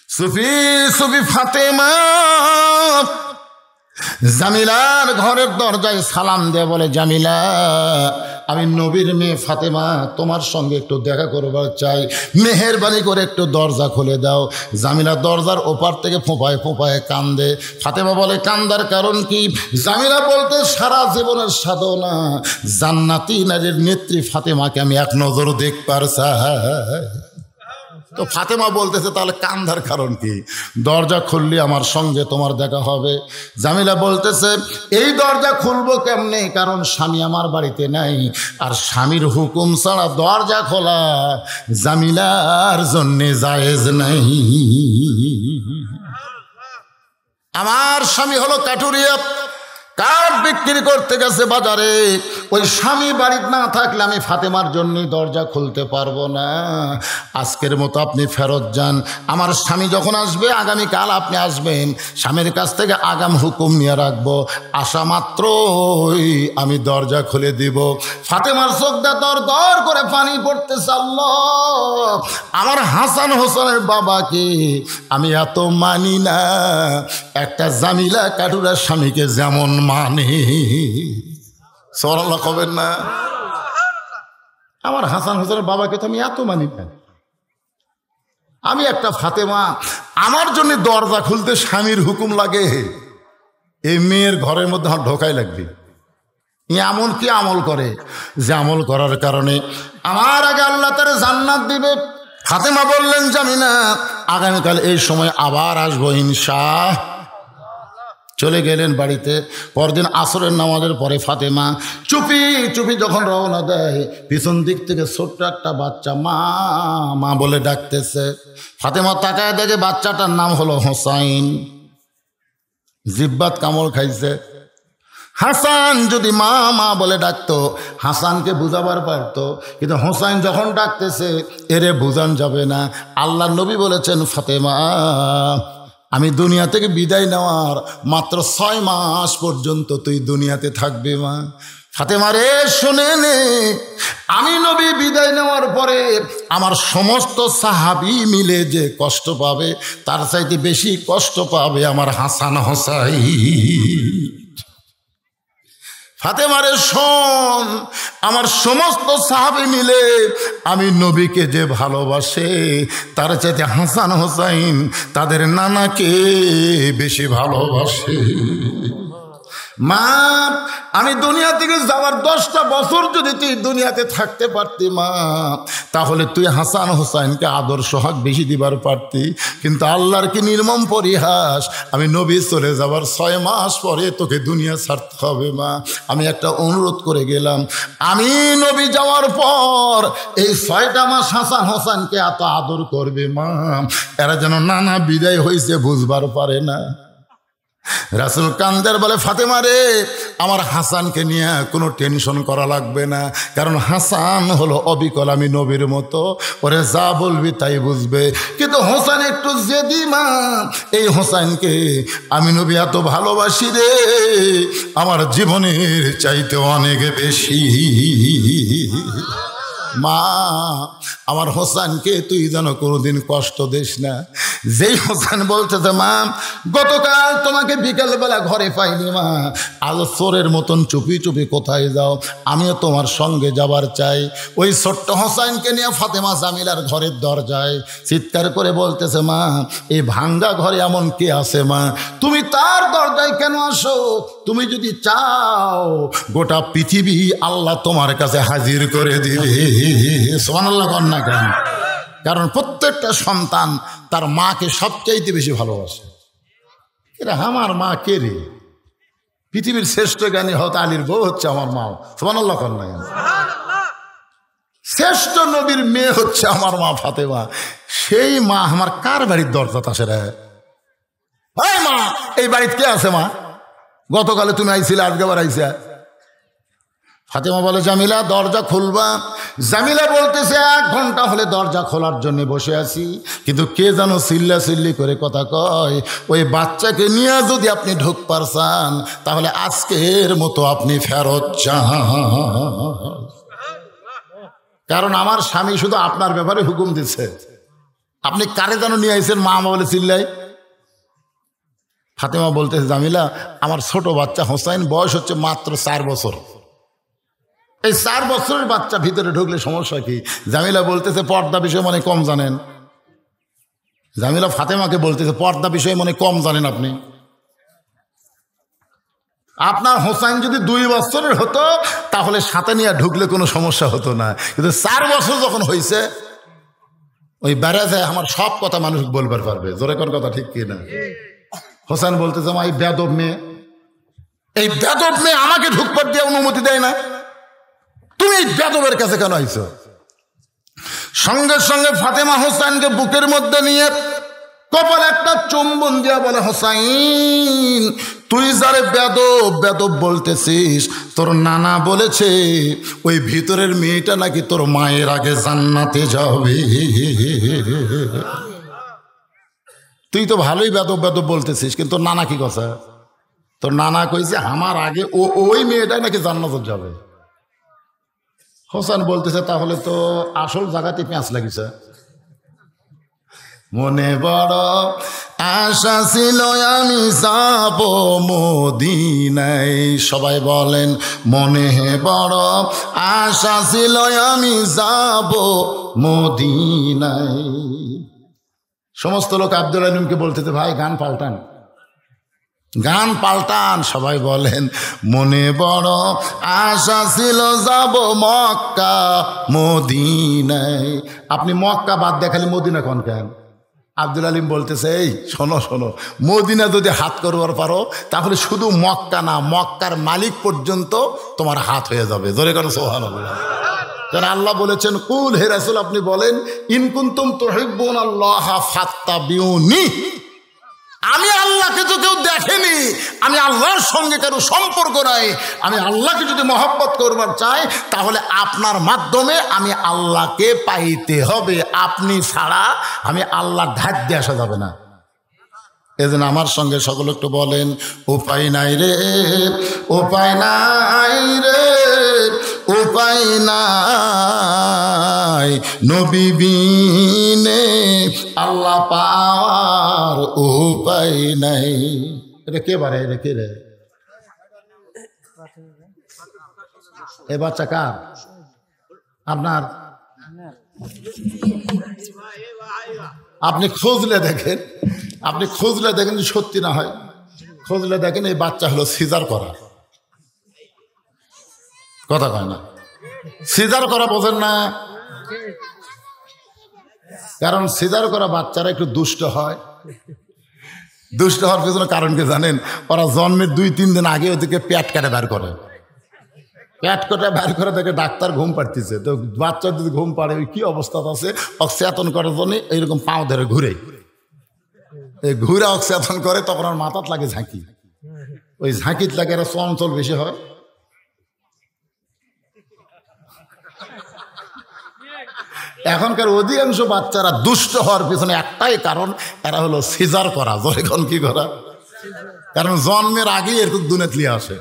সুফি সুফি ফাতেমা জামিলার ঘরের দরজায় সালাম দিয়ে বলে, জামিলা, আমি নবীর মেয়ে ফাতেমা তোমার সঙ্গে একটু দেখা করবার চাই, মেহেরবানি করে একটু দরজা খুলে দাও। জামিলা দরজার ওপার থেকে ফোঁপায় ফোঁপায় কান্দে। ফাতেমা বলে, কান্দার কারণ কি? জামিলা বলতে, সারা জীবনের সাধনা জান্নাতি নারীর নেত্রী ফাতেমাকে আমি এক নজর দেখবার চাই। তো ফাতেমা বলতেছে, তাহলে কান্দার কারণ কি? দরজা খুললে আমার সঙ্গে তোমার দেখা হবে। জামিলা বলতেছে, এই দরজা খুলবো কেমনে? কারণ স্বামী আমার বাড়িতে নাই, আর স্বামীর হুকুম ছাড়া দরজা খোলা জামিলার জন্যে জায়েজ নাই। আমার স্বামী হলো কাঠুরিয়া, কাঠ বিক্রি করতে গেছে বাজারে। ওই স্বামী বাড়িতে না থাকলে আমি ফাতেমার জন্যই দরজা খুলতে পারবো না। আজকের মতো আপনি ফেরত যান। আমার স্বামী যখন আসবে, আগামীকাল আপনি আসবেন, স্বামীর কাছ থেকে আগাম হুকুম নিয়ে রাখবো, আসা মাত্রই আমি দরজা খুলে দিব। ফাতেমার চোখটা দর দর করে পানি পড়তেছে। আল্লাহ, আমার হাসান হোসেনের বাবাকে আমি এত মানি না, একটা জামিলা কাঠুরার স্বামীকে যেমন মানে। সুবহানাল্লাহ কবেন না? আমার হাসান হোসেনের বাবাকে তো আমি এত মানি না। আমি একটা ফাতেমা, আমার জন্য দরজা খুলতে স্বামীর হুকুম লাগে, এই মেয়ের ঘরের মধ্যে আমার ঢোকাই লাগবে। এমন কি আমল করে যে আমল করার কারণে আমার আগে আল্লাহ তার জান্নাত দিবে। ফাতেমা বললেন, জানি না, আগামীকাল এই সময় আবার আসবো ইনশাআল্লাহ। চলে গেলেন বাড়িতে। পরদিন আসরের নামাজের পরে ফাতেমা চুপি চুপি যখন রওনা দেয়, পিছন দিক থেকে ছোট্ট একটা বাচ্চা মা মা বলে ডাকতেছে। ফাতেমা তাকায় দেখে বাচ্চাটার নাম হলো হোসাইন। জিব্বাত কামড় খাইছে। হাসান যদি মা মা বলে ডাকতো, হাসানকে বুঝাবার পারতো, কিন্তু হোসাইন যখন ডাকতেছে, এরে বুঝান যাবে না। আল্লাহ নবী বলেছেন, ফাতেমা, আমি দুনিয়া থেকে বিদায় নেওয়ার মাত্র 6 মাস পর্যন্ত তুই দুনিয়াতে থাকবে মা। ফাতেমা রে, শুনে নে, আমি নবী বিদায় নেওয়ার পরে আমার সমস্ত সাহাবী মিলে যে কষ্ট পাবে, তার চাইতে বেশি কষ্ট পাবে আমার হাসান হোসাইন। ফাতেমারে শোন, আমার সমস্ত সাহাবী মিলে আমি নবীকে যে ভালোবাসে, তার চাইতে হাসান হোসাইন তাদের নানাকে বেশি ভালোবাসে। মা, আমি দুনিয়া থেকে যাওয়ার 10টা বছর যদি তুই দুনিয়াতে থাকতে পারতি মা, তাহলে তুই হাসান হোসাইনকে আদর সোহাগ বেশি দিবার পারতি। কিন্তু আল্লাহর কি নির্মম পরিহাস, আমি নবী চলে যাবার 6 মাস পরে তোকে দুনিয়া ছাড়তে হবে মা। আমি একটা অনুরোধ করে গেলাম, আমি নবী যাওয়ার পর এই 6টা মাস হাসান হোসাইনকে এত আদর করবে মা, এরা যেন নানা বিদায় হয়েছে বুঝবার পারে না। রাসূল কান্দের বলে, ফাতেমা রে, আমার হাসানকে নিয়ে কোনো টেনশন করা লাগবে না, কারণ হাসান হলো অবিকল, আমি নবীর মতো, ওরে যা বলবি তাই বুঝবে। কিন্তু হোসেন একটু জেদি মা, এই হোসেনকে আমি নবী এত ভালোবাসি রে, আমার জীবনের চাইতে অনেক বেশি। মা, আমার হোসেনকে তুই যেন কোনোদিন কষ্ট দিস না। যেই হোসেন বলতেছে, মা, গতকাল তোমাকে বিকেলবেলা ঘরে পাইনি মা, আজ চোরের মতন চুপি চুপি কোথায় যাও, আমিও তোমার সঙ্গে যাবার চাই। ওই ছোট্ট হোসেনকে নিয়ে ফাতেমা জামিলার ঘরের দরজায় চিৎকার করে বলতেছে, মা, এই ভাঙ্গা ঘরে এমন কে আছে মা, তুমি তার দরজায় কেন আসো? তুমি যদি চাও গোটা পৃথিবী আল্লাহ তোমার কাছে হাজির করে দিবে। সুবহানাল্লাহ কন্যা কেন? কারণ প্রত্যেকটা সন্তান তার মাকে সবচাইতে বেশি ভালোবাসে। এরা আমার মা কে রে? পৃথিবীর শ্রেষ্ঠ জ্ঞানী হত আলীর বউ হচ্ছে আমার মা। সুবহানাল্লাহ কন্যা কেন? শ্রেষ্ঠ নবীর মেয়ে হচ্ছে আমার মা ফাতেমা। সেই মা আমার কার বাড়ির দরজা আসে রে? এই মা, এই বাড়িতে কে আছে মা? গতকালে তুমি আইছিলে, আজকে আবার আইসা। ফাতেমা বলে, জামিলা দরজা খুলবা। জামিলা বলতেছে, 1 ঘন্টা হলে দরজা খোলার জন্য বসে আছি, কিন্তু কে যেন চিল্লা চিল্লি করে কথা কয়, ওই বাচ্চাকে নিয়ে যদি আপনি ঢুকবার চান তাহলে আজকের মতো আপনি ফেরত যান। কারণ আমার স্বামী শুধু আপনার ব্যাপারে হুকুম দিচ্ছে, আপনি কারে যেন নিয়ে আইছেন মা বলে চিল্লাই? ফাতেমা বলতেছে, জামিলা আমার ছোট বাচ্চা হোসাইন, বয়স হচ্ছে মাত্র 4 বছর। এই 4 বছরের বাচ্চা ভিতরে ঢুকলে সমস্যা কি? জামিলা বলতেছে পর্দা বিষয়ে মনে কম জানেন। জামিলা ফাতেমাকে বলতেছে পর্দা বিষয়ে মনে কম জানেন আপনি। আপনার হোসাইন যদি 2 বছরের হতো তাহলে সাথে নিয়ে ঢুকলে কোনো সমস্যা হতো না, কিন্তু 4 বছর যখন হয়েছে ওই বেড়াতে আমার সব কথা মানুষ বলবার পারবে। জোরে কোন কথা ঠিক কিনা? হোসেন বলতেছে এই বেদব মেয়ে, এই বেদব মেয়ে আমাকে ঢুকবার দিয়ে অনুমতি দেয় না, তুমি এই বেদবের কাছে কেন আইছো? সঙ্গে সঙ্গে ফাতেমা হোসেনকে বুকের মধ্যে নিয়ে কপালে একটা চুম্বন দিয়া বলে, হোসাইন তুই যারে বেদব বেদব বলতেছিস, তোর নানা বলেছে ওই ভিতরের মেয়েটা নাকি তোর মায়ের আগে জান্নাতে যাবে। তুই তো ভালোই বেদব বেদব বলতেছিস, কিন্তু তোর নানা কি কথা? তোর নানা কইছে আমার আগে ওই মেয়েটাই নাকি জান্নাতে যাবে। হোসেন বলতেছে তাহলে তো আসল জায়গাতে পেঁচ লাগিছে। মনে বড় আশা ছিল আমি যাব মদিনায়, সবাই বলেন মনে বড় আশা ছিল আমি যাব মদিনায়। সমস্ত লোক আব্দুল আলিমকে বলতেছে ভাই গান পাল্টান, গান পাল্টান। সবাই বলেন মনে বড় আশা ছিল যাব মক্কা মদিনায়। আপনি মক্কা বাদ দেখালে মদিনা কোন কেন? আব্দুল আলিম বলতেছে এই শোনো শোনো, মদিনা যদি হাত করবার পারো তাহলে শুধু মক্কা না, মক্কার মালিক পর্যন্ত তোমার হাত হয়ে যাবে। জোরে করো সুবহানাল্লাহ। যারা আল্লাহ বলেছেন কুল হে রাসূল আপনি বলেন ইন কুনতুম তুহিব্বুনাল্লাহ ফাত্তাবিউনি, আমি আল্লাহকে তো কেউ দেখেনি, আমি আল্লাহর সঙ্গে কারো সম্পর্ক নাই, আমি আল্লাহকে যদি মহব্বত করবার চাই তাহলে আপনার মাধ্যমে আমি আল্লাহকে পাইতে হবে, আপনি ছাড়া আমি আল্লাহর ধার দিয়ে আসা যাবে না। এজন্য আমার সঙ্গে সকল একটু বলেন উপায় নাই রে, উপায় নাই রে, উপায় নাই নবী বিনে আল্লাহ পাওয়ার উপায় নাই। এটা কে বারে? এটা কে রে? এ বাচ্চা কার? আপনার? আপনি খুঁজলে দেখেন, আপনি খুঁজলে দেখেন সত্যি না হয়, খুঁজলে দেখেন এই বাচ্চা হলো সিজার করা। কথা কয় না, সিজার করা বোঝেন না? কারণ সিজার করা বাচ্চারা একটু দুষ্ট হয়। দুষ্ট হওয়ার পেছনে কারণ কি জানেন? ওরা জন্মের 2-3 দিন আগে ওদেরকে পেট কাটে বের করে, পেট কাটে বের করে দেখে ডাক্তার ঘুম পাড়তেছে, তো বাচ্চার যদি ঘুম পাড়ে ওই কি অবস্থা আছে, অক্সিয়াতন করার জন্য এইরকম পাও ধরে ঘুরে, এই ঘুরে অক্সিয়াতন করে, তখন আর মাথাত লাগে ঝাঁকি, ওই ঝাঁকিত লাগে এরা চঞ্চল বেশি হয়। এখনকার অধিকাংশ বাচ্চারা দুষ্ট হওয়ার পিছনে একটাই কারণ, এরা হলো সিজার করা। যখন কি করা? কারণ জন্মের আগেই এরকম দুনিয়াতে আসে,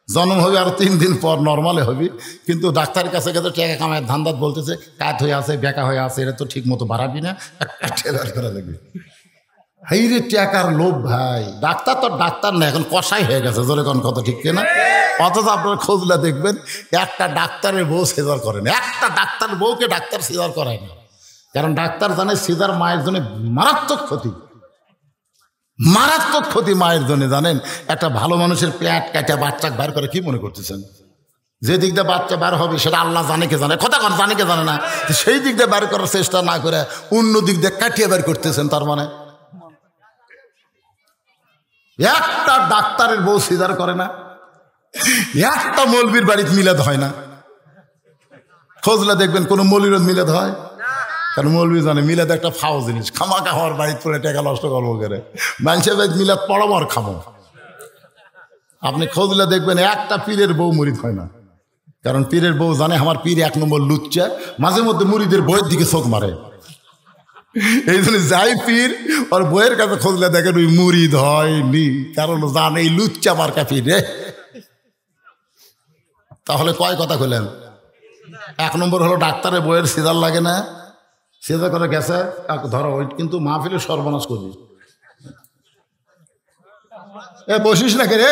জন্ম হবে আর 3 দিন পর নর্মালে হবে, কিন্তু ডাক্তারের কাছে গেছে টাকা কামায় ধান্দাত বলতেছে কাত হয়ে আছে, বেকা হয়ে আছে, এটা তো ঠিক মতো বাড়াবি না, ঠেলার করা লাগবে। হাই রে টাকার লোভ ভাই, ডাক্তার তো ডাক্তার না, এখন কষাই হয়ে গেছে। জোরে কোন কথা ঠিক কিনা? অথচ আপনারা খোঁজলে দেখবেন একটা ডাক্তারের বউ সিজার করেন, একটা ডাক্তার বউকে ডাক্তার সিজার করায় না, কারণ ডাক্তার জানে সিজার মায়ের জন্য মারাত্মক ক্ষতি, মারাত্মক ক্ষতি মায়ের জন্য। জানেন একটা ভালো মানুষের পেট কাটা বাচ্চা বার করে কি মনে করতেছেন? যে দিক দিয়ে বাচ্চা বার হবে সেটা আল্লাহ জানে কে জানে, কথা কন জানে কে জানে না, সেই দিক দিয়ে বার করার চেষ্টা না করে অন্য দিক দিয়ে কাটিয়ে বার করতেছেন। তার মানে একটা ডাক্তারের বউ সিজার করে না, একটা মৌলবীর বাড়িতে মিলাদ হয় না। খোঁজলে দেখবেন কোনো মৌলবীর মিলাদ হয়, কারণ মৌলবী জানে মিলাদ একটা ফাও জিনিস, খামাকা হওয়ার বাড়িতে পড়ে টাকা নষ্ট করবো করে, মানুষের বাড়িতে মিলাদ পড়াবো আর খাবো। আপনি খোঁজলে দেখবেন একটা পীরের বউ মুরিদ হয় না, কারণ পীরের বউ জানে আমার পীর 1 নম্বর লুচ্চা, মাঝে মধ্যে মুরিদের বইয়ের দিকে চোখ মারে। এই জন্য যাই পীর ওর বইয়ের কাছে খোঁজলে দেখেন ওই মুরিদ হয়নি, কারণ জানে এই লুচ্চা মার্কা পীর রে। তাহলে কয় কথা কইলেন? 1 নম্বর হলো ডাক্তারের বইয়ের সিজার লাগে না, সিজদা করে গেছে, ধরো ওই কিন্তু মাহফিলে সর্বনাশ করবি। এ বসিস না কে রে?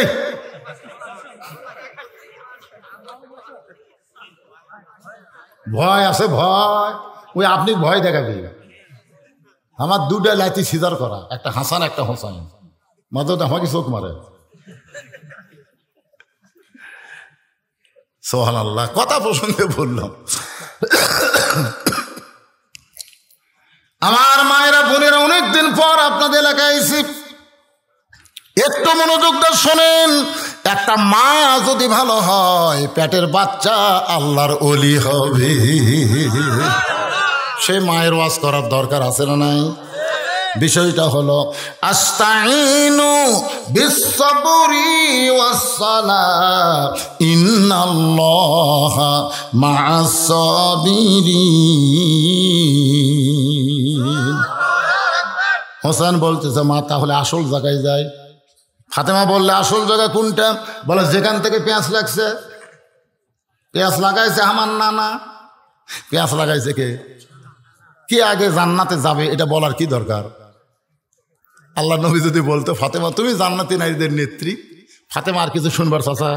ভয় আছে, ভয়। ওই আপনি ভয় দেখাবি। আমার দুটা লাইতি সিজার করা, একটা হাসান একটা হোসাইন, মাদত আমাকে চোখ মারে। সুবহানাল্লাহ। কথা প্রসঙ্গে বললাম, আমার মায়েরা বোনেরা অনেকদিন পর আপনাদের এলাকায় এসেছি, একটু মনোযোগ দিয়ে শোনেন। একটা মা যদি ভালো হয়, পেটের বাচ্চা আল্লাহর ওলি হবে। সে মায়ের ওয়াজ করার দরকার আছে না নাই? বিষয়টা হলো আস্তাইনু বিসসবরি ওয়াসসালাহ ইন্নাল্লাহা মা'আস সাবিরিন। হোসেন বলতেছে, মা তাহলে আসল জায়গায় যায়। ফাতেমা বললে আসল জায়গা কোনটা? বলে যেখান থেকে পেঁয়াজ লাগছে। পেঁয়াজ লাগাইছে আমার নানা। পেঁয়াজ লাগাইছে কে? কে আগে জান্নাতে যাবে এটা বলার কি দরকার? আল্লাহ নবী যদি বলতো ফাতেমা তুমি জান্নাতি নারীদের নেত্রী, ফাতেমা আর কিছু শুনবার চাচা।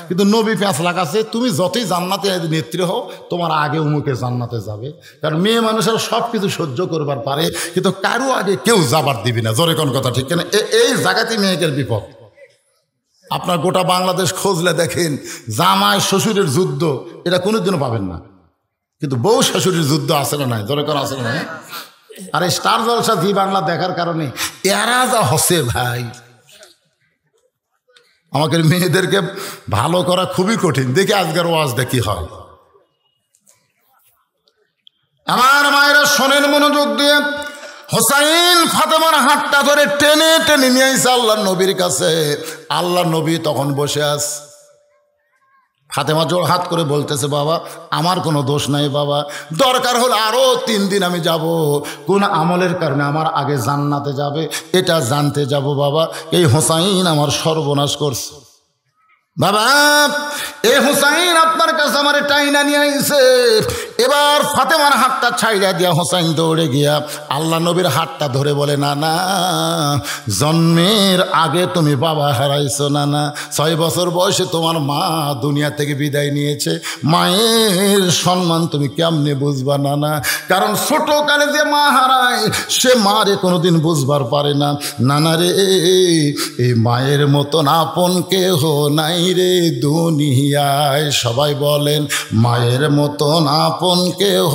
কিন্তু নবী পেঁয়াজ লাগাচ্ছে, তুমি যতই জান্নাতি নারীদের নেত্রী হও, তোমার আগে উমুকে জান্নাতে যাবে। কারণ মেয়ে মানুষের সব কিছু সহ্য করবার পারে, কিন্তু কারো আগে কেউ যাবার দিবি না। জোরে কোন কথা ঠিক কিনা? এই জায়গাতে মেয়েদের বিপদ। আপনার গোটা বাংলাদেশ খোঁজলে দেখেন, জামাই শ্বশুরের যুদ্ধ এটা কোনোদিনও পাবেন না, কিন্তু বউ শাশুড়ির যুদ্ধ আছে না নাই? জোরে কোন আছে না? আর এই স্টার জলসা জি বাংলা দেখার কারণে এরা যা হসে ভাই, আমাকে মেয়েদেরকে ভালো করা খুবই কঠিন। দেখি আজকের ওয়াজ দেখি হয়। আমার মায়েরা শোনেন মনোযোগ দিয়ে। হোসাইন ফাতেমার হাতটা ধরে টেনে টেনে নিয়ে আইসা আল্লাহ নবীর কাছে। আল্লাহ নবী তখন বসে আস। ফাতেমা জোর হাত করে বলতেছে, বাবা আমার কোনো দোষ নাই বাবা, দরকার হলে আরো 3 দিন আমি যাব, কোন আমলের কারণে আমার আগে জান্নাতে যাবে এটা জানতে যাব বাবা। এই হোসাইন আমার সর্বনাশ করছে বাবা। এই হোসাইন আপনার কাছে আমার টাইনা নিয়ে আইছে। এবার ফাতেমার হাতটা ছাইড়া দিয়া হোসাইন দৌড়ে গিয়া আল্লাহ নবীর হাতটা ধরে বলে, না না, জন্মের আগে তুমি বাবা হারাইছো না না, 6 বছর বয়সে তোমার মা দুনিয়া থেকে বিদায় নিয়েছে। মায়ের সম্মান তুমি কেমনে বুঝবা না না? কারণ ছোটকালে যে মা হারায় সে মারে কোনোদিন বুঝবার পারে না। নানা রে, এই মায়ের মতন আপন কেহ নাই রে দুনিয়ায়। সবাই বলেন, মায়ের মতন আপন কেহ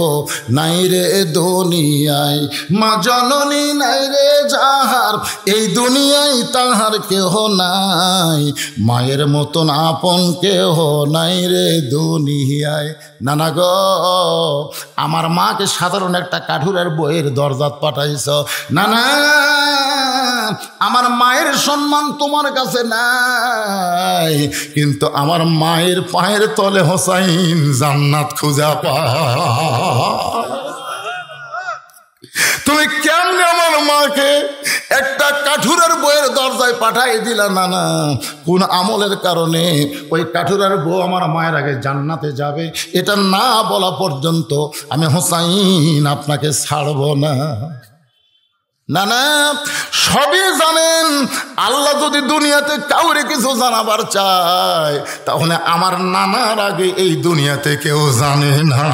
নাই রে দুনিয়ায়। মা জননী নাই রে যাহার, এই দুনিয়ায় তাহার কেহ নাই। মায়ের মতন আপন কেহ নাই রে দুনিয়ায়। নানা গো, আমার মাকে সাধারণ একটা কাঠুরের বইয়ের দরজাত পাঠাইছ। নানা, আমার মায়ের সম্মান তোমার কাছে নাই, কিন্তু আমার মায়ের পায়ের তলে হোসাইন জান্নাত খুঁজা পায়। তুমি কেমনে আমার মাকে একটা কাঠুরের বইয়ের দরজায় পাঠাই দিলা? নানা, কোন আমলের কারণে ওই কাঠুরের বউ আমার মায়ের আগে জান্নাতে যাবে এটা না বলা পর্যন্ত আমি হোসাইন আপনাকে ছাড়ব না। না না, সবই জানেন। আল্লাহ যদি দুনিয়াতে কাউরে কিছু জানাবার চায়, তাহলে আমার নানার আগে এই দুনিয়াতে কেউ জানে না।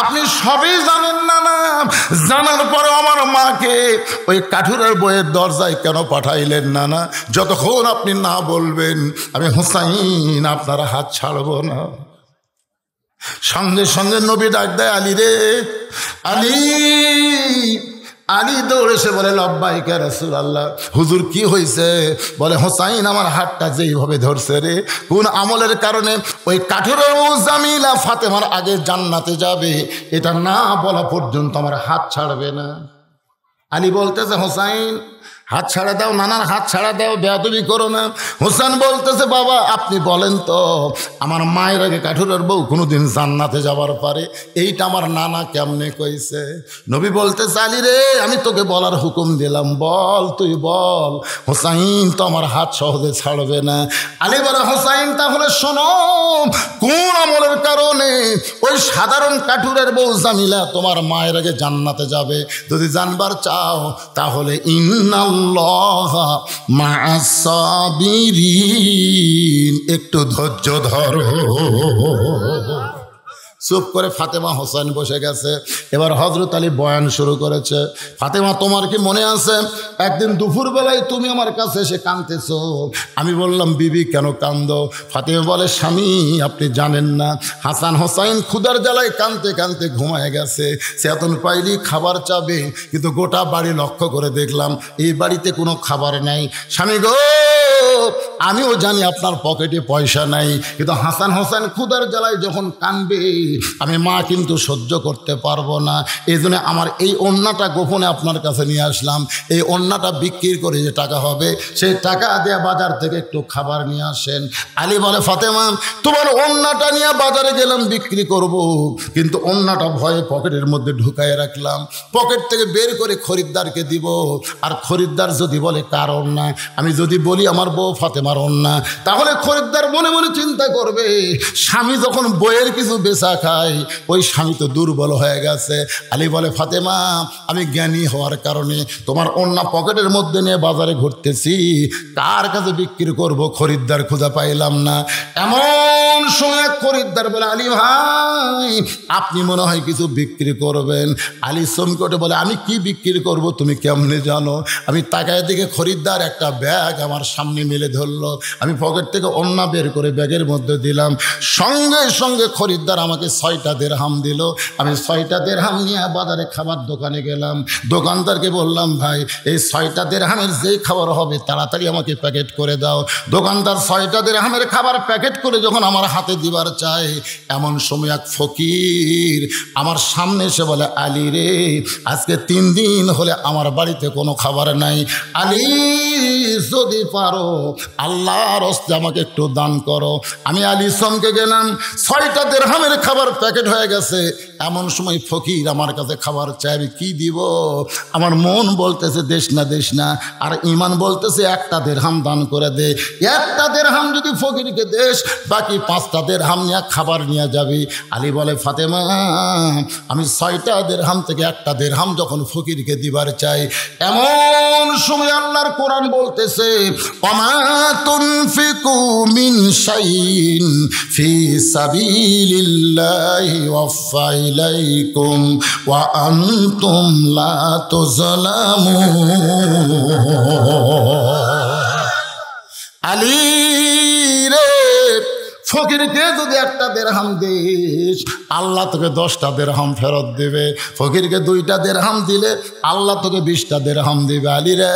আপনি সবই জানেন না না, জানার পরে আমার মাকে ওই কাঠুরের বইয়ের দরজায় কেন পাঠাইলেন না না? যতক্ষণ আপনি না বলবেন আমি হোসাইন আপনার হাত ছাড়ব না। সঙ্গে সঙ্গে নবী ডাক দেয়, আলী রে, আলী। আলী দৌড়ে এসে বলে, লব্বাইকা রাসূলুল্লাহ। হুজুর কি হয়েছে? বলে, হোসাইন আমার হাতটা যেইভাবে ধরছে রে, কোন আমলের কারণে ওই কাঠুরের জামিলা ফাতেমার আগে জান্নাতে যাবে এটা না বলা পর্যন্ত আমার হাত ছাড়বে না। আলী বলতেছে, হোসাইন হাত ছাড়া দাও, নানার হাত ছাড়া দাও, বেয়াদবি করো না। হোসেন বলতেছে বাবা আপনি বলেন তো আমার মায়ের আগে কাঠুরের বউ কোনোদিন জান্নাতে যাবার পারে? এইটা আমার নানা কেমনে কইছে? নবী বলতেছে আলী রে আমি তোকে বলার হুকুম দিলাম, বল তুই বল। হোসাইন তো আমার হাত সহজে ছাড়বে না। আলী বলে হোসাইন তাহলে শোনো, কোন আমলের কারণে ওই সাধারণ কাঠুরের বউ জামিলা তোমার মায়ের আগে জান্নাতে যাবে? যদি জানবার চাও তাহলে ইন্নাল্লাহ মা'আস সাবিরিন, একটু ধৈর্য ধরো। চুপ করে ফাতেমা হোসেন বসে গেছে। এবার হযরত আলী বয়ান শুরু করেছে। ফাতেমা তোমার কি মনে আছে একদিন দুপুরবেলায় তুমি আমার কাছে এসে কাঁদতেছো? আমি বললাম বিবি কেন কান্দো? ফাতেমা বলে স্বামী আপনি জানেন না হাসান হোসাইন ক্ষুধার জ্বালায় কাঁদতে কাঁদতে ঘুমায় গেছে, চেতন পাইলি খাবার চাবে, কিন্তু গোটা বাড়ি লক্ষ্য করে দেখলাম এই বাড়িতে কোনো খাবার নাই। স্বামী গো আমিও জানি আপনার পকেটে পয়সা নাই, কিন্তু হাসান হোসেন ক্ষুধার জ্বালায় যখন কাঁদবে আমি মা কিন্তু সহ্য করতে পারবো না। এই জন্য আমার এই ওড়নাটা গোপনে আপনার কাছে নিয়ে আসলাম। এই ওড়নাটা বিক্রি করে যে টাকা হবে সেই টাকা দিয়ে বাজার থেকে একটু খাবার নিয়ে আসেন। আলী বলে ফাতেমা তোমার ওড়নাটা নিয়ে বাজারে গেলাম বিক্রি করব, কিন্তু ওড়নাটা ভয়ে পকেটের মধ্যে ঢুকায় রাখলাম। পকেট থেকে বের করে খরিদ্দারকে দিব, আর খরিদ্দার যদি বলে কার ওড়না, আমি যদি বলি আমার বউ ফাতেমার ওড়না, তাহলে খরিদ্দার মনে মনে চিন্তা করবে স্বামী যখন বইয়ের কিছু বেচা খায় ওই স্বামী তো দুর্বল হয়ে গেছে। আলী বলে ফাতেমা আমি জ্ঞানী হওয়ার কারণে তোমার ওড়না পকেটের মধ্যে নিয়ে বাজারে ঘুরতেছি, কার কাছে বিক্রি করব খরিদ্দার খুঁজে পাইলাম না। এমন সময় খরিদ্দার বলে আলী ভাই আপনি মনে হয় কিছু বিক্রি করবেন। আলী চমকে বলে আমি কি বিক্রি করব তুমি কেমনে জানো? আমি তাকায় দিকে খরিদ্দার একটা ব্যাগ আমার সামনে মেলে ধরলো। আমি পকেট থেকে ওড়না বের করে ব্যাগের মধ্যে দিলাম, সঙ্গে সঙ্গে খরিদ্দার আমাকে 6টা দিরহাম দিল। আমি 6টা দিরহাম নিয়ে বাজারে খাবার দোকানে গেলাম। দোকানদারকে বললাম ভাই এই 6টা দিরহামের যেই খাবার হবে তাড়াতাড়ি আমাকে প্যাকেট করে দাও। দোকানদার 6টা দিরহামের খাবার প্যাকেট করে যখন আমার হাতে দিবার চাই, এমন সময় এক ফকির আমার সামনে এসে বলে আলী রে আজকে 3 দিন হলে আমার বাড়িতে কোনো খাবার নাই, আলী যদি পারো আল্লাহর হস্তে আমাকে একটু দান করো। আমি আলী চমকে গেলাম, 6টা দিরহামের খাবার প্যাকেট হয়ে গেছে। এমন সময় ফকির আমার কাছে খাবার চাই, আমি কি দিব? আমার মন বলতেছে দেশ না, আর ইমান বলতেছে একটা দিরহাম দান করে দে। একটা দিরহাম যদি ফকিরকে দেশ, বাকি 5টা দিরহাম নিয়ে খাবার নিয়ে যাবি। আলী বলে ফাতেমা আমি 6টা দিরহাম থেকে একটা দিরহাম যখন ফকিরকে দিবার চাই, এমন সময় আল্লাহর কোরআন বলতেছে ওমা তুনফিকু মিন শাইইন ফি সাবিলিল্লাহি ওয়াফা ইলাইকুম ওয়া আনতুম লা তুযলামুন। আলী রে ফকিরকে যদি একটা দিরহাম দিস আল্লাহ তোকে 10টা দিরহাম ফেরত দেবে। ফকিরকে 2টা দিরহাম দিলে আল্লাহ তোকে 20টা দিরহাম দেবে। আলী রে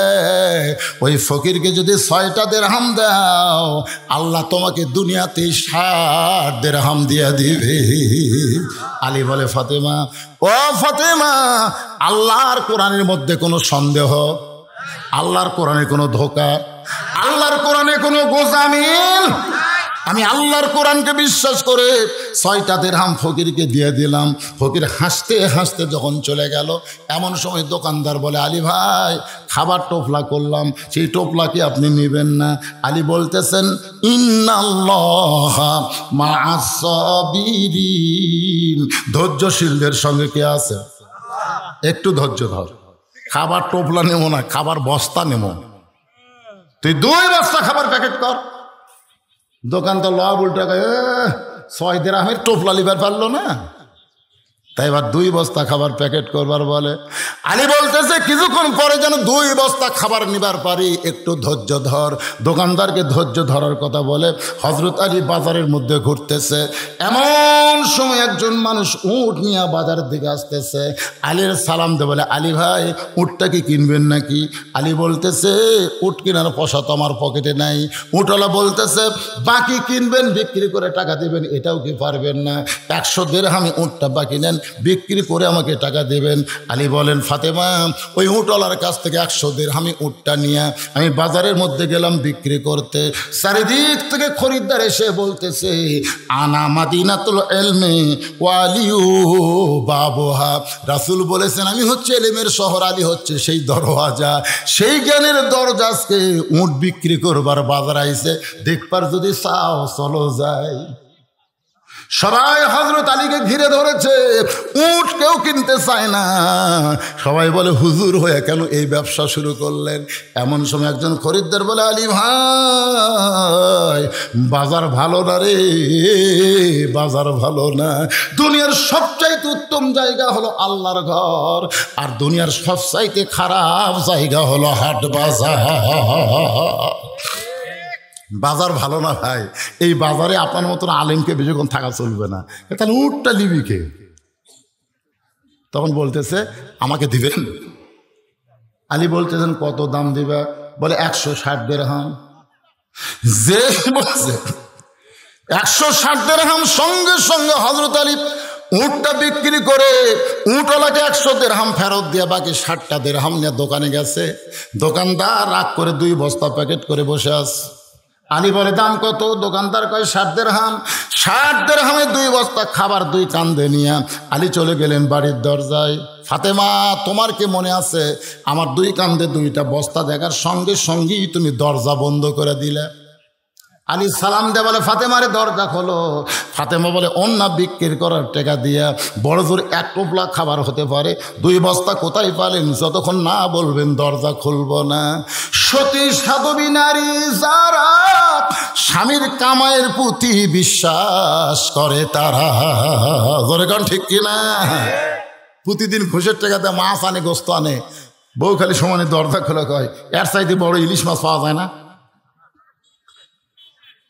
ওই ফকিরকে যদি 6টা দিরহাম দাও আল্লাহ তোমাকে দুনিয়াতে 60 দিরহাম দিয়ে দিবে। আলী বলে ফাতেমা ও ফাতেমা আল্লাহর কোরআনের মধ্যে কোনো সন্দেহ, আল্লাহর কোরআনে কোনো ধোঁকা, আল্লাহর কোরআনে কোনো গোজামিল। আমি আল্লাহর কোরআনকে বিশ্বাস করে 6টা দিরহাম ফকিরকে দিয়ে দিলাম। ফকির হাসতে হাসতে যখন চলে গেল, এমন সময় দোকানদার বলে আলী ভাই খাবার টোপলা করলাম, সেই টোপলা কি আপনি নেবেন না? আলী বলতেছেন ইন্নাল্লাহা মা'আস সাবিরিন, ধৈর্যশীলদের সঙ্গে কে আছে? একটু ধৈর্য ধর, খাবার টোপলা নেবো না, খাবার বস্তা নেবো। তুই 2 বস্তা খাবার প্যাকেট কর। দোকান তো লব উল্টা 6 দিরহামের টোপলা লিবার পারলো না, তাই এবার 2 বস্তা খাবার প্যাকেট করবার বলে। আলী বলতেছে কিছুক্ষণ পরে যেন 2 বস্তা খাবার নিবার পারি, একটু ধৈর্য ধর। দোকানদারকে ধৈর্য ধরার কথা বলে হযরত আলী বাজারের মধ্যে ঘুরতেছে। এমন সময় একজন মানুষ উট নিয়ে বাজারের দিকে আসতেছে। আলীর সালাম দে বলে আলী ভাই উটটা কি কিনবেন নাকি? আলী বলতেছে উট কেনার পয়সা তো আমার পকেটে নাই। উটওয়ালা বলতেছে বাকি কিনবেন, বিক্রি করে টাকা দেবেন, এটাও কি পারবেন না? 100 দিরহামে উটটা বাকি নেন, বিক্রি করে আমাকে টাকা দেবেন। আলী বলেন, ফাতেমা ওই উটওয়ালার কাছ থেকে 100 দিরহামি উটটা নিয়ে আমি বাজারের মধ্যে গেলাম বিক্রি করতে। চারিদিক থেকে খরিদ্দার এসে বলতেছে, আনা মাদিনাতুল ইলমি ওয়ালিউ বাবুহা। রাসূল বলেছেন, আমি হচ্ছে ইলমের শহর, আলী হচ্ছে সেই দরওয়াজা, সেই জ্ঞানের দরজা। আজকে উট বিক্রি করবার বাজার আইছে, দেখবার যদি চাও চলো যাই। সবাই হযরত আলীকে ঘিরে ধরেছে, উট কেউ কিনতে চায় না। সবাই বলে, হুজুর হয়ে কেন এই ব্যবসা শুরু করলেন? এমন সময় একজন খরিদ্দার বলে, আলী ভাই বাজার ভালো না রে, বাজার ভালো না। দুনিয়ার সবচাইতে উত্তম জায়গা হলো আল্লাহর ঘর, আর দুনিয়ার সবচাইতে খারাপ জায়গা হলো হাট বাজার। বাজার ভালো না ভাই, এই বাজারে আপনার মতন আলেমকে বেশিক্ষণ থাকা চলবে না। তাহলে উটটা নিবি কে? তখন বলতেছে, আমাকে দিবেন? আলী বলতেছেন, কত দাম দিবে? বলে 160 দিরহাম। যে বলছে 160 দিরহাম, সঙ্গে সঙ্গে হযরত আলী উটটা বিক্রি করে উটওয়ালাকে 100 দিরহাম ফেরত দিয়ে বাকি 60টা দিরহাম নিয়ে দোকানে গেছে। দোকানদার রাগ করে 2 বস্তা প্যাকেট করে বসে আছে। আলী বলে, দাম কত? দোকানদার কয় 60 দিরহাম। 60 দিরহামে 2 বস্তা খাবার 2 কান্দে নিয়ে আলী চলে গেলেন বাড়ির দরজায়। ফাতেমা, তোমার কি মনে আছে আমার 2 কান্দে 2টা বস্তা দেখার সঙ্গে সঙ্গেই তুমি দরজা বন্ধ করে দিলে? আলী সালাম দে বলে, ফাতেমারে দরজা খোলো। ফাতেমা বলে, অন্য বিক্রি করার টাকা দিয়া বড় জোর 1 টোপলা খাবার হতে পারে, 2 বস্তা কোথায় পালেন? যতক্ষণ না বলবেন দরজা খুলব না। সতী সাধবী নারী যারা স্বামীর কামাইয়ের প্রতি বিশ্বাস করে তারা, জোরে কোন ঠিক কিনা? প্রতিদিন ঘুষের টাকাতে মাছ আনে, গোস্ত আনে, বউ খালি সমানে দরজা খোলা কয়, এর চাইতে বড় ইলিশ মাছ পাওয়া যায় না,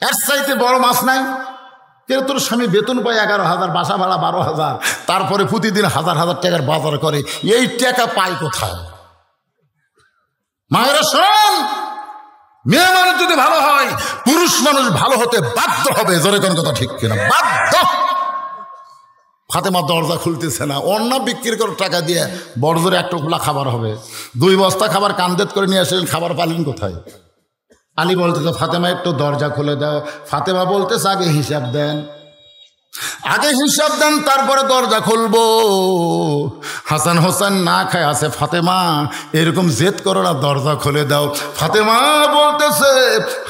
এর চাইতে বড় মাছ নাই। কেন? তোর স্বামী বেতন পায় 11,000, বাসা ভাড়া 12,000, তারপরে প্রতিদিন 1,000 টাকার বাজার করে, এই টাকা পায় কোথায়? মায়েরা শোন, মেয়ে মানুষ যদি ভালো হয়, পুরুষ মানুষ ভালো হতে বাধ্য হবে। জোরে কোন কথা ঠিক কিনা? বাধ্য। ফাতেমা দরজা খুলতেছে না, অন্য বিক্রি করে টাকা দিয়ে বড় জোরে 1 টোপলা খাবার হবে, 2 বস্তা খাবার কান্দেত করে নিয়ে আসলেন, খাবার পালেন কোথায়? আলী বলতেছে, ফাতেমা একটু দরজা খুলে দাও। ফাতেমা বলতেছে, আগে হিসাব দেন, আগে হিসাব দেন, তারপরে দরজা খুলবো। হাসান হোসেন না খায় আছে, ফাতেমা এরকম জেদ করো না, দরজা খুলে দাও। ফাতেমা বলতেছে,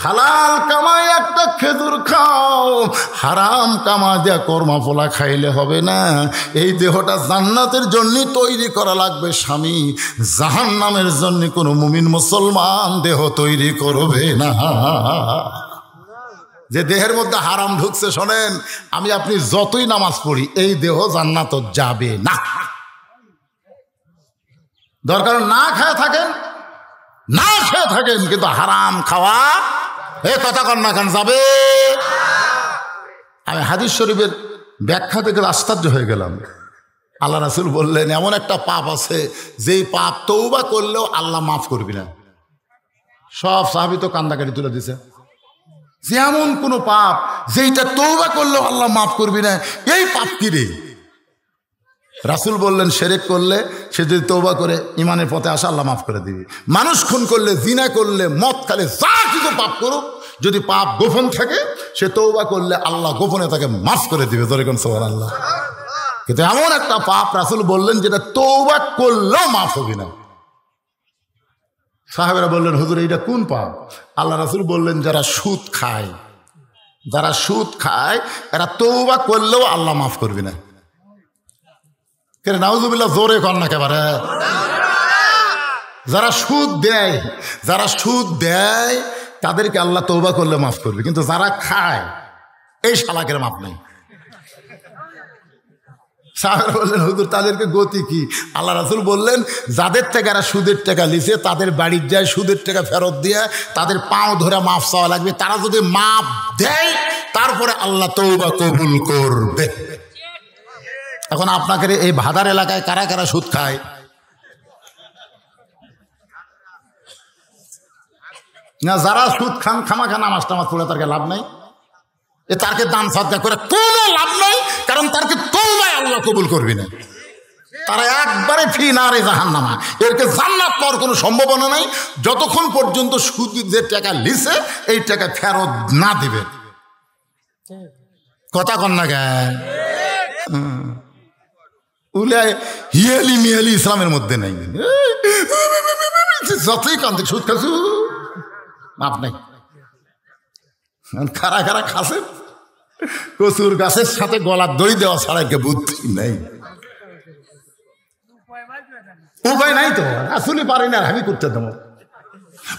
হালাল কামাই একটা খেজুর খাও, হারাম কামা দিয়া কর্মা পোলা খাইলে হবে না। এই দেহটা জান্নাতের জন্য তৈরি করা লাগবে স্বামী, জাহান্নামের জন্য কোনো মুমিন মুসলমান দেহ তৈরি করবে না। যে দেহের মধ্যে হারাম ঢুকছে, শোনেন, আমি আপনি যতই নামাজ পড়ি, এই দেহ জান্নাত যাবে না। দরকার না খেয়ে থাকেন, না খেয়ে থাকেন, কিন্তু হারাম খাওয়া, এ কথা কন না কেন, যাবে। আমি হাদিস শরীফের ব্যাখ্যা থেকে আশ্চর্য হয়ে গেলাম। আল্লাহ রাসূল বললেন, এমন একটা পাপ আছে যেই পাপ তওবা করলেও আল্লাহ মাফ করবি না। সব সাহাবী তো কান্দাকাটি তুলে দিছে, যে এমন কোনো পাপ যেইটা তওবা করলেও আল্লাহ মাফ করবি না, এই পাপ কি রে? রাসূল বললেন, শিরক করলে সে যদি তওবা করে ইমানের পথে আসে, আল্লাহ মাফ করে দিবি। মানুষ খুন করলে, জিনা করলে, মদ খেলে, যা কিছু পাপ করুক, যদি পাপ গোপন থাকে, সে তওবা করলে আল্লাহ গোপনে তাকে মাফ করে দিবে। জোরে কোন সুবহানাল্লাহ। কিন্তু এমন একটা পাপ রাসূল বললেন যেটা তওবা করলেও মাফ হবে না। সাহাবেরা বললেন, হুজুর এইটা কোন পাপ? আল্লাহ রাসূল বললেন, যারা সুদ খায়, যারা সুদ খায় এরা তওবা করলেও আল্লাহ মাফ করবে না। কেন? নাউজুবিল্লাহ, জোরে কর না একেবারে। যারা সুদ দেয়, যারা সুদ দেয় তাদেরকে আল্লাহ তওবা করলে মাফ করবে, কিন্তু যারা খায় এই শালাকের মাফ নেই। সাহাবারা বললেন, হুজুর তাদেরকে গতি কি? আল্লাহ রাসূল বললেন, যাদের থেকে এরা সুদের টাকা লিছে, তাদের বাড়ির যায় সুদের টাকা ফেরত দিয়ে তাদের পাও ধরে মাফ চাওয়া লাগবে। তারা যদি মাফ দেয়, তারপরে আল্লাহ তওবা কবুল করবে। এখন আপনাকে এই ভাদার এলাকায় কারা কারা সুদ খায়? না, যারা সুদ খান খামাখা নামাজ টামাজ পড়ে তারকে লাভ নাই, এ তারকে দান সাদকা করে কোনো লাভ নাই, কারণ তারকে তওবা আল্লাহ কবুল করবি না। তারা একবারে ফি নারে জাহান্নামা, এরকে জান্নাত পাওয়ার কোনো সম্ভাবনা নাই যতক্ষণ পর্যন্ত সুদ যে টাকা লিছে এই টাকা ফেরত না দিবে। কথা কন না কেন? উলায় হিয়ালি মিয়ালি ইসলামের মধ্যে নাই। যতই কান থেকে সুদ খাসু মাপ নাই। খারা খারা খাসে কচুর গাছের সাথে গলার দড়ি দেওয়া ছাড়া কে বুদ্ধি নাই, উপায় নাই তো, আসলে পারি না আমি করতে দেবো।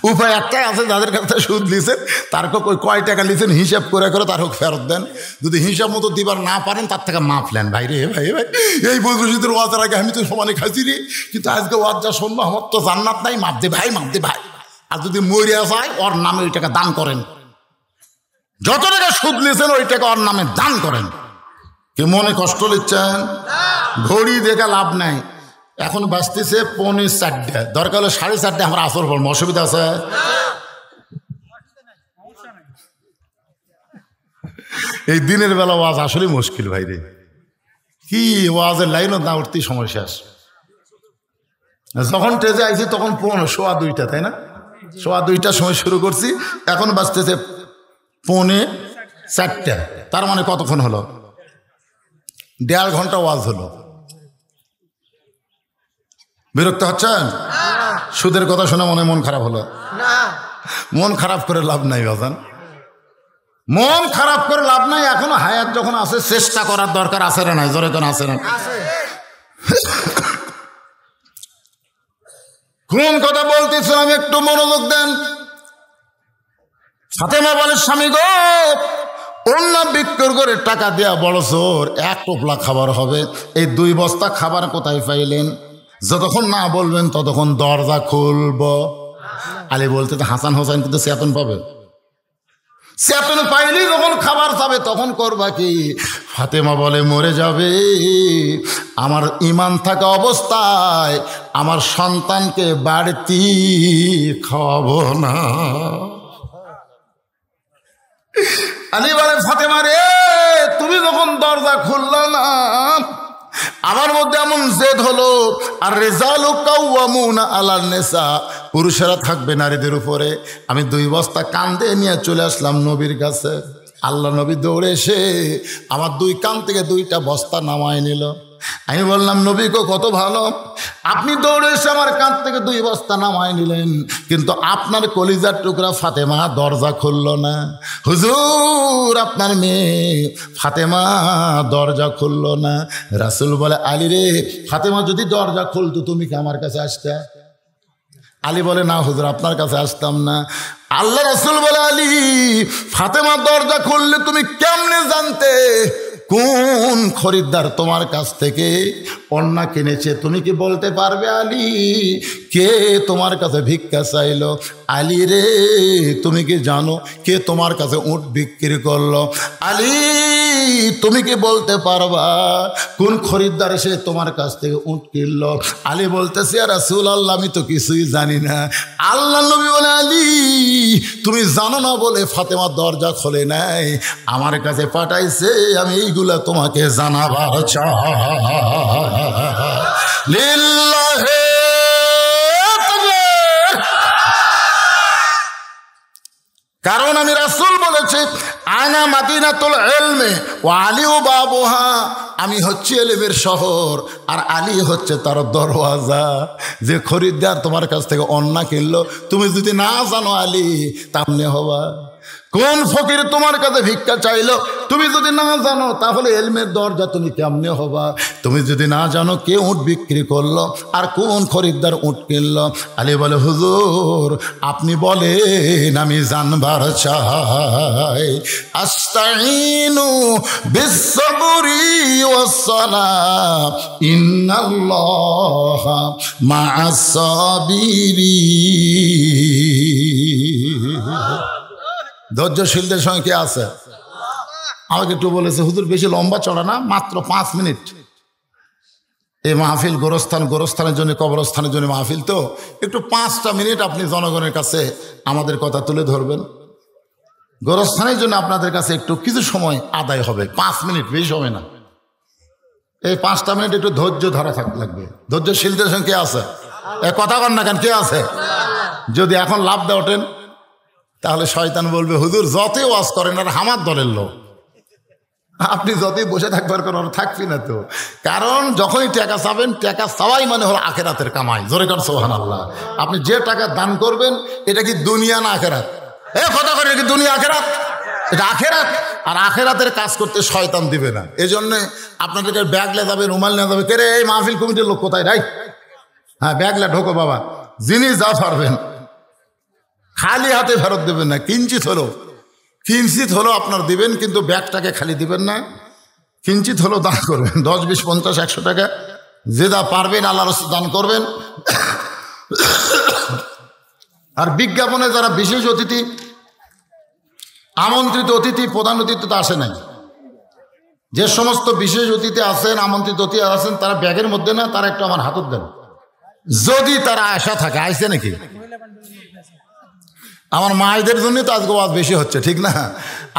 উপায় একটাই আছে, যাদের কাছে সুদ লিছেন তার কয় টাকা লিছেন হিসাব করে করে তার হোক ফেরত দেন। যদি হিসাব মতো দিবার না পারেন তার থেকে মাপ নেন। ভাই রে ভাই ভাই, এই বৈশিষ্ট্যের ওয়াজের আগে আমি তো সমানে খাইছি রে, কিন্তু আজকে ওয়াজ যা শুনবো আমার তো জান্নাত নাই, মাপ দে ভাই মাপ দে ভাই। আর যদি মরিয়া যায় ওর নামে ওই টাকা দান করেন, যত টাকা সুদ লিছেন ওই টাকা ওর নামে দান করেন। কি মনে কষ্ট লিচ্ছেন? ঘড়ি দেখে লাভ নাই, এখন বাঁচতেছে 4:45, দরকার হলো 4:30 আমরা আসর পড়বো, অসুবিধা আছে? এই দিনের বেলা ওয়াজ আসলে মুশকিল ভাই রে, কি ওয়াজের লাইনও না উঠতেই সময় শেষ। যখন ট্রেজে আইছি তখন 1:15, তাই না? 1:15 সময় শুরু করছি, এখন বাঁচতেছে 4:45, তার মানে কতক্ষণ হলো? 1.5 ঘন্টা ওয়াজ হলো। বিরক্ত হচ্ছেন? সুদের কথা শুনে মন খারাপ হলো? মন খারাপ করে লাভ নাই বাজান, মন খারাপ করে লাভ নাই। এখনো হায়াত যখন আছে চেষ্টা করার দরকার আছে না নাই? জোরে কোন আছে না? কোন কথা বলতেছিলাম একটু মনোযোগ দেন। ফাতেমা বলে, স্বামী গো, অন্য বিক্রি করে টাকা দেয়া বড় জোর, 1 টোপলা খাবার হবে, এই 2 বস্তা খাবার কোথায় পাইলেন? যতক্ষণ না বলবেন ততক্ষণ দরজা খুলব। আলী বলতে হাসান হোসেন কিন্তু চেতন পাবে, চেতন পাইলি যখন খাবার চাবে তখন করবা কি? ফাতেমা বলে, মরে যাবে, আমার ইমান থাকা অবস্থায় আমার সন্তানকে বাড়তি খাওয়াবো না। আলী বলে, ফাতেমা রে, তুমি যখন দরজা খুললা না, আমার মধ্যে এমন জেদ হলো, আর রিজালু কাওয়ামুনা আলান নিসা, পুরুষেরা থাকবে নারীদের উপরে। আমি 2 বস্তা কান্দে নিয়ে চলে আসলাম নবীর কাছে। আল্লাহ নবী দৌড়ে এসে আমার 2 কান থেকে 2টা বস্তা নামায় নিল। আমি বললাম, নবী গো, কত ভালো, আপনি দৌড়ে এসে আমার কান থেকে 2 বস্তা নামায় নিলেন, কিন্তু আপনার কলিজার টুকরা ফাতেমা দরজা খুলল না। হুজুর, আপনার মেয়ে ফাতেমা দরজা খুলল না। রাসূল বলে, আলী রে, ফাতেমা যদি দরজা খুলতো তুমি কি আমার কাছে আসতে? আলী বলে, না হুজুর, আপনার কাছে আসতাম না। আল্লাহ রাসূল বলে, আলী, ফাতেমা দরজা খুললে তুমি কেমনে জানতে কোন খরিদ্দার তোমার কাছ থেকে পণ্য কিনেছে? তুমি কি বলতে পারবে আলী কে তোমার কাছে ভিক্ষা চাইলো? আলী রে, তুমি কি জানো কে তোমার কাছে উট বিক্রি করলো? আলী, তুমি কি বলতে পারবা কোন খরিদ্দার এসে তোমার কাছ থেকে উট কিনলো? আলী বলতেছে, ইয়া রাসূলুল্লাহ, আমি তো কিছুই জানি না। আল্লাহ নবী বলে, আলী, তুমি জানো না বলে ফাতেমা দরজা খোলে নাই, আমার কাছে পাঠাইছে, আমি এইগুলা তোমাকে জানাবার চাই। লিল্লাহি তাকবীর। কারণ আমি রাসূল বলেছি, আনা মাদিনাতুল ইলমি ওয়া আলী বাবুহা, আমি হচ্ছে ইলমের শহর আর আলী হচ্ছে তার দরওয়াজা। যে খরিদ্দার তোমার কাছ থেকে অন্ন কিনলো, তুমি যদি না জানো আলী, তামনে হবা। কোন ফকির তোমার কাছে ভিক্ষা চাইলো, তুমি যদি না জানো, তাহলে ইলমের দরজা তুমি কেমনে হবা? তুমি যদি না জানো কে উট বিক্রি করলো আর কোন খরিদ্দার উট কিনলো। আলী বলে, হুজুর, আপনি বলেন, আমি জানবার চাই। আস্তাইনু বিসসবরি ওয়াসসালাহ, ইন্নাল্লাহা মা'আস সাবিরিন। ধৈর্যশীলদের সঙ্গে কে আছে? আমাকে একটু বলেছে, হুজুর বেশি লম্বা চড়া না, মাত্র 5 মিনিট। এই মাহফিল গোরস্থানের জন্য, কবরস্থানের জন্য মাহফিল, তো একটু 5টা মিনিট আপনি জনগণের কাছে আমাদের কথা তুলে ধরবেন। গোরস্থানের জন্য আপনাদের কাছে একটু কিছু সময় আদায় হবে, 5 মিনিট, বেশি হবে না। এই 5টা মিনিট একটু ধৈর্য ধরা থাকতে লাগবে। ধৈর্যশীলদের সঙ্গে কে আছে? এ কথা কন না কেন, কে আছে? যদি এখন লাভ দেয় ওঠেন, তাহলে শয়তান বলবে হুজুর যতই ওয়াজ করেন আর আমার দলের লোক, আপনি যতই বসে থাকবার করেন থাকবি না তো। কারণ যখনই টাকা চাবেন, টাকা চাওয়াই মানে হলো আখেরাতের কামাই। জোরে কর সুবহানাল্লাহ। আপনি যে টাকা দান করবেন এটা কি দুনিয়া না আখেরাত? কথা করেন কি দুনিয়া আখেরাত? এটা আখেরাত। আর আখেরাতের কাজ করতে শয়তান দিবে না। এই জন্যে আপনাদেরকে ব্যাগ লে যাবে, রুমাল নিয়ে যাবে, কে রে এই মাহফিল কমিটির লোক কোথায়? রাই হ্যাঁ, ব্যাগ লে ঢোকো বাবা, জিনিস যা পারবেন খালি হাতে ফেরত দেবেন না। কিঞ্চিত হলো আপনার দিবেন, কিন্তু ব্যাগটাকে খালি দিবেন না, কিঞ্চিত হলো দান করবেন। 10, 20, 50, 100 টাকা যে যা পারবেন আল্লাহর রাস্তায় দান করবেন। আর বিজ্ঞাপনে যারা বিশেষ অতিথি, আমন্ত্রিত অতিথি, প্রধান অতিথি তো আসে নাই, যে সমস্ত বিশেষ অতিথি আছেন, আমন্ত্রিত অতিথি আছেন, তারা ব্যাগের মধ্যে না, তারা একটু আমার হাতত দেন, যদি তারা আশা থাকে। আইসে নাকি? আমার মায়েদের জন্য তো আজকে ওয়াজ বেশি হচ্ছে, ঠিক না?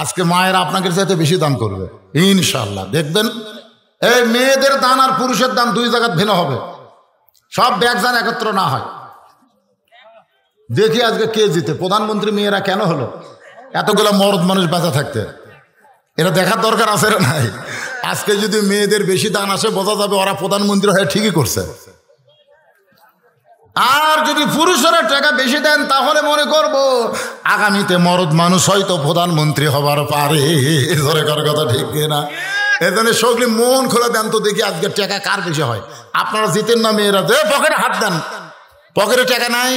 আজকে মায়েরা আপনাকে চাইতে বেশি দান করবে ইনশাআল্লাহ। দেখবেন এই মেয়েদের দান আর পুরুষের দান 2 জায়গায় ভিন্ন হবে। সব ব্যাগ যান একত্র না হয়। দেখি আজকে কে জিতে। প্রধানমন্ত্রী মেয়েরা কেন হলো? এতগুলো মরদ মানুষ বাঁচা থাকতে এটা দেখার দরকার আছে না নাই? আজকে যদি মেয়েদের বেশি দান আসে, বোঝা যাবে ওরা প্রধানমন্ত্রী হয়ে ঠিকই করছে। আর যদি পুরুষেরা টাকা বেশি দেন, তাহলে মনে করব আগামীতে মরদ মানুষ হয়তো প্রধানমন্ত্রী হবার পারে। ধরে কার কথা ঠিক না? এখানে সকলে মন খোলা দেন তো দেখি আজকে টাকা কার বেশি হয়। আপনারা জিতেন না মেয়েরা, যে পকেটে হাত দেন, পকেটে টাকা নাই,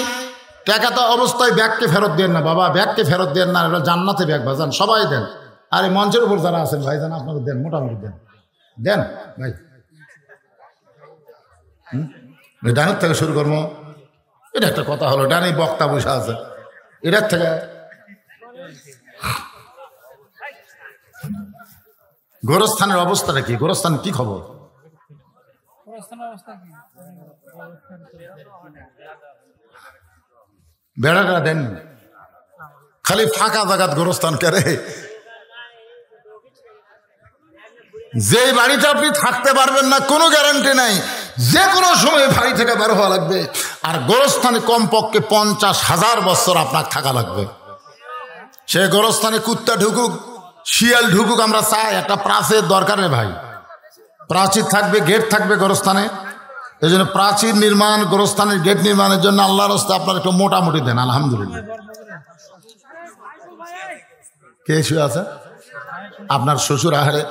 টাকা তো অবস্থায় ব্যাগকে ফেরত দেন না বাবা, ব্যাগকে ফেরত দেন না, এটা জান্নাতে ব্যাগ বাজান, সবাই দেন। আর এই মঞ্চের উপর যারা আছেন ভাই জান, আপনাকে দেন, মোটামুটি দেন, দেন ভাই। ডানের থেকে শুরু করবো, এটা একটা কথা হলো। ডানে বক্তা বসে আছে, এটার থেকে গোরস্থানের অবস্থাটা কি? গোরস্থান কি খবর? বেড়াটা দেন, খালি ফাঁকা জায়গাত গোরস্থান করে। যে বাড়িতে আপনি থাকতে পারবেন না, কোনো গ্যারান্টি নাই, যে কোনো সময় বাড়ি থেকে বের হওয়া লাগবে। আর গোরস্থানে কমপক্ষে 50,000 বছর আপনার থাকা লাগবে। সে গোরস্থানে কুত্তা ঢুকুক, শিয়াল ঢুকুক, আমরা চাই একটা প্রাচীর দরকার নেই ভাই। প্রাচীর থাকবে, গেট থাকবে গোরস্থানে। এই জন্য প্রাচীর নির্মাণ, গোরস্থানের গেট নির্মাণের জন্য আল্লাহর রাস্তায় আপনার একটু মোটামুটি দেন। আলহামদুলিল্লাহ। কে শুয়ে আছে? আপনার শ্বশুর। আহারে,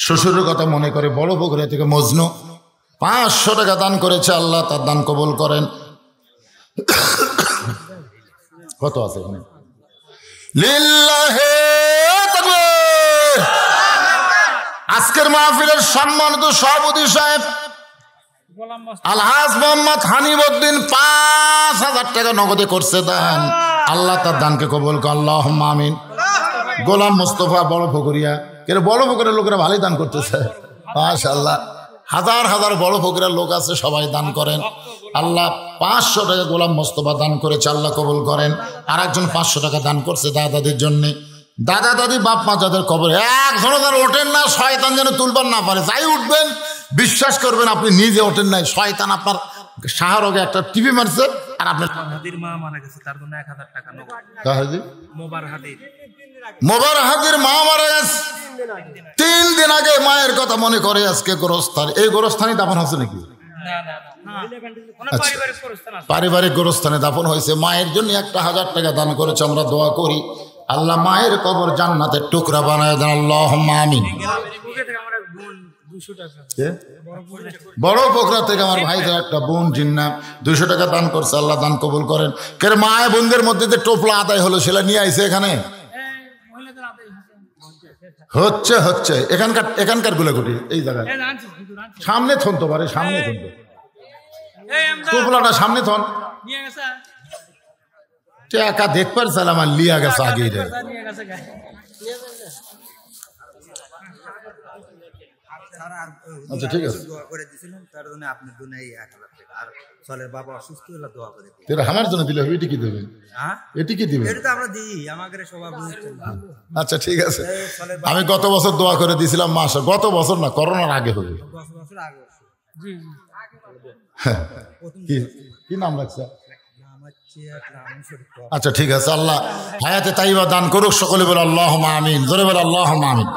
শ্বশুরের কথা মনে করে বড় পুকুরে থেকে মজনু 500 টাকা দান করেছে, আল্লাহ তার দান কবুল করেন। কত আছে এখানে? লিল্লাহে তাকবীর। আজকের মাহফিলের সম্মানিত সভাপতি সাহেব আলহাজ মোহাম্মদ হানিফউদ্দিন 5,000 টাকা নগদে করছে দান। আল্লাহ তার দানকে কবুল করেন, আল্লাহুম্মা আমিন। গোলাম মোস্তফা বড় পুকুরিয়া, কেন বড় পুকুরের লোকেরা ভালোই দান করতেছে মাশাআল্লাহ। হাজার হাজার বড় পুকুরের লোক আছে, সবাই দান করেন। আল্লাহ 500 টাকা গোলাম মোস্তফা দান করেছে, আল্লাহ কবুল করেন। আর একজন 500 টাকা দান করছে দাদা দাদির জন্য। দাদা দাদি বাপ মা যাদের কবরে একজনও যেন ওঠেন না, শয়তান যেন তুলবার না পারে। যাই উঠবেন বিশ্বাস করবেন আপনি নিজে ওঠেন নাই, শয়তান আপনার শাহরগে একটা টিভি মারছে। আর আপনার মা মারা গেছে, তার জন্য 1000 টাকা নগদ। মোবার হাদির মা মারা গেছে 3 দিন আগে। মায়ের কথা মনে করে আজকে গোরস্থান, এই গোরস্থানই দাফন হচ্ছে নাকি? পারিবারিক গোরস্থানে দাফন হয়েছে। মায়ের জন্য 1000 টাকা দান করেছে। আমরা দোয়া করি আল্লাহ মায়ের কবর জান্নাতের টুকরা বানায় দেন, আল্লাহুম্মা আমিন। বড় পোখরা থেকে আমার ভাইদের একটা বোন জিন্না 200 টাকা দান করছে, আল্লাহ দান কবুল করেন। কে মায়ের বোনদের মধ্যে যে টোপলা আদায় হলো সেটা নিয়ে আইছে এখানে হচ্ছে এখানকার গুলাগুটি এই জায়গায় সামনে থনতে পারে, সামনে থনতে টোপলাটা সামনে থন একা দেখ পারছে আমার লিয়া গেছে আগে। আচ্ছা ঠিক আছে দোয়া করে দিয়েছিলেন তার জন্য আপনার জন্য এই 1,000 টাকা আর চলের বাবা অসুস্থ হলে দোয়া করে দিই তেরা আমার জন্য দিলে হবে এটি কি দেবেন হ্যাঁ এটি কি দিবেন এটা তো আমরা দিই আমাদের সবাই বুঝছেন আচ্ছা ঠিক আছে আমি গত বছর দোয়া করে দিয়েছিলাম মাসে গত বছর না করোনার আগে হবে 10 বছর আগে জি কি কি নাম রাখছে নাম হচ্ছে রাম শরীফ আচ্ছা ঠিক আছে আল্লাহ হায়াতে তাইবা দান করুক সকলে বলে আল্লাহুম্মা আমিন জোরে বলে আল্লাহুম্মা আমিন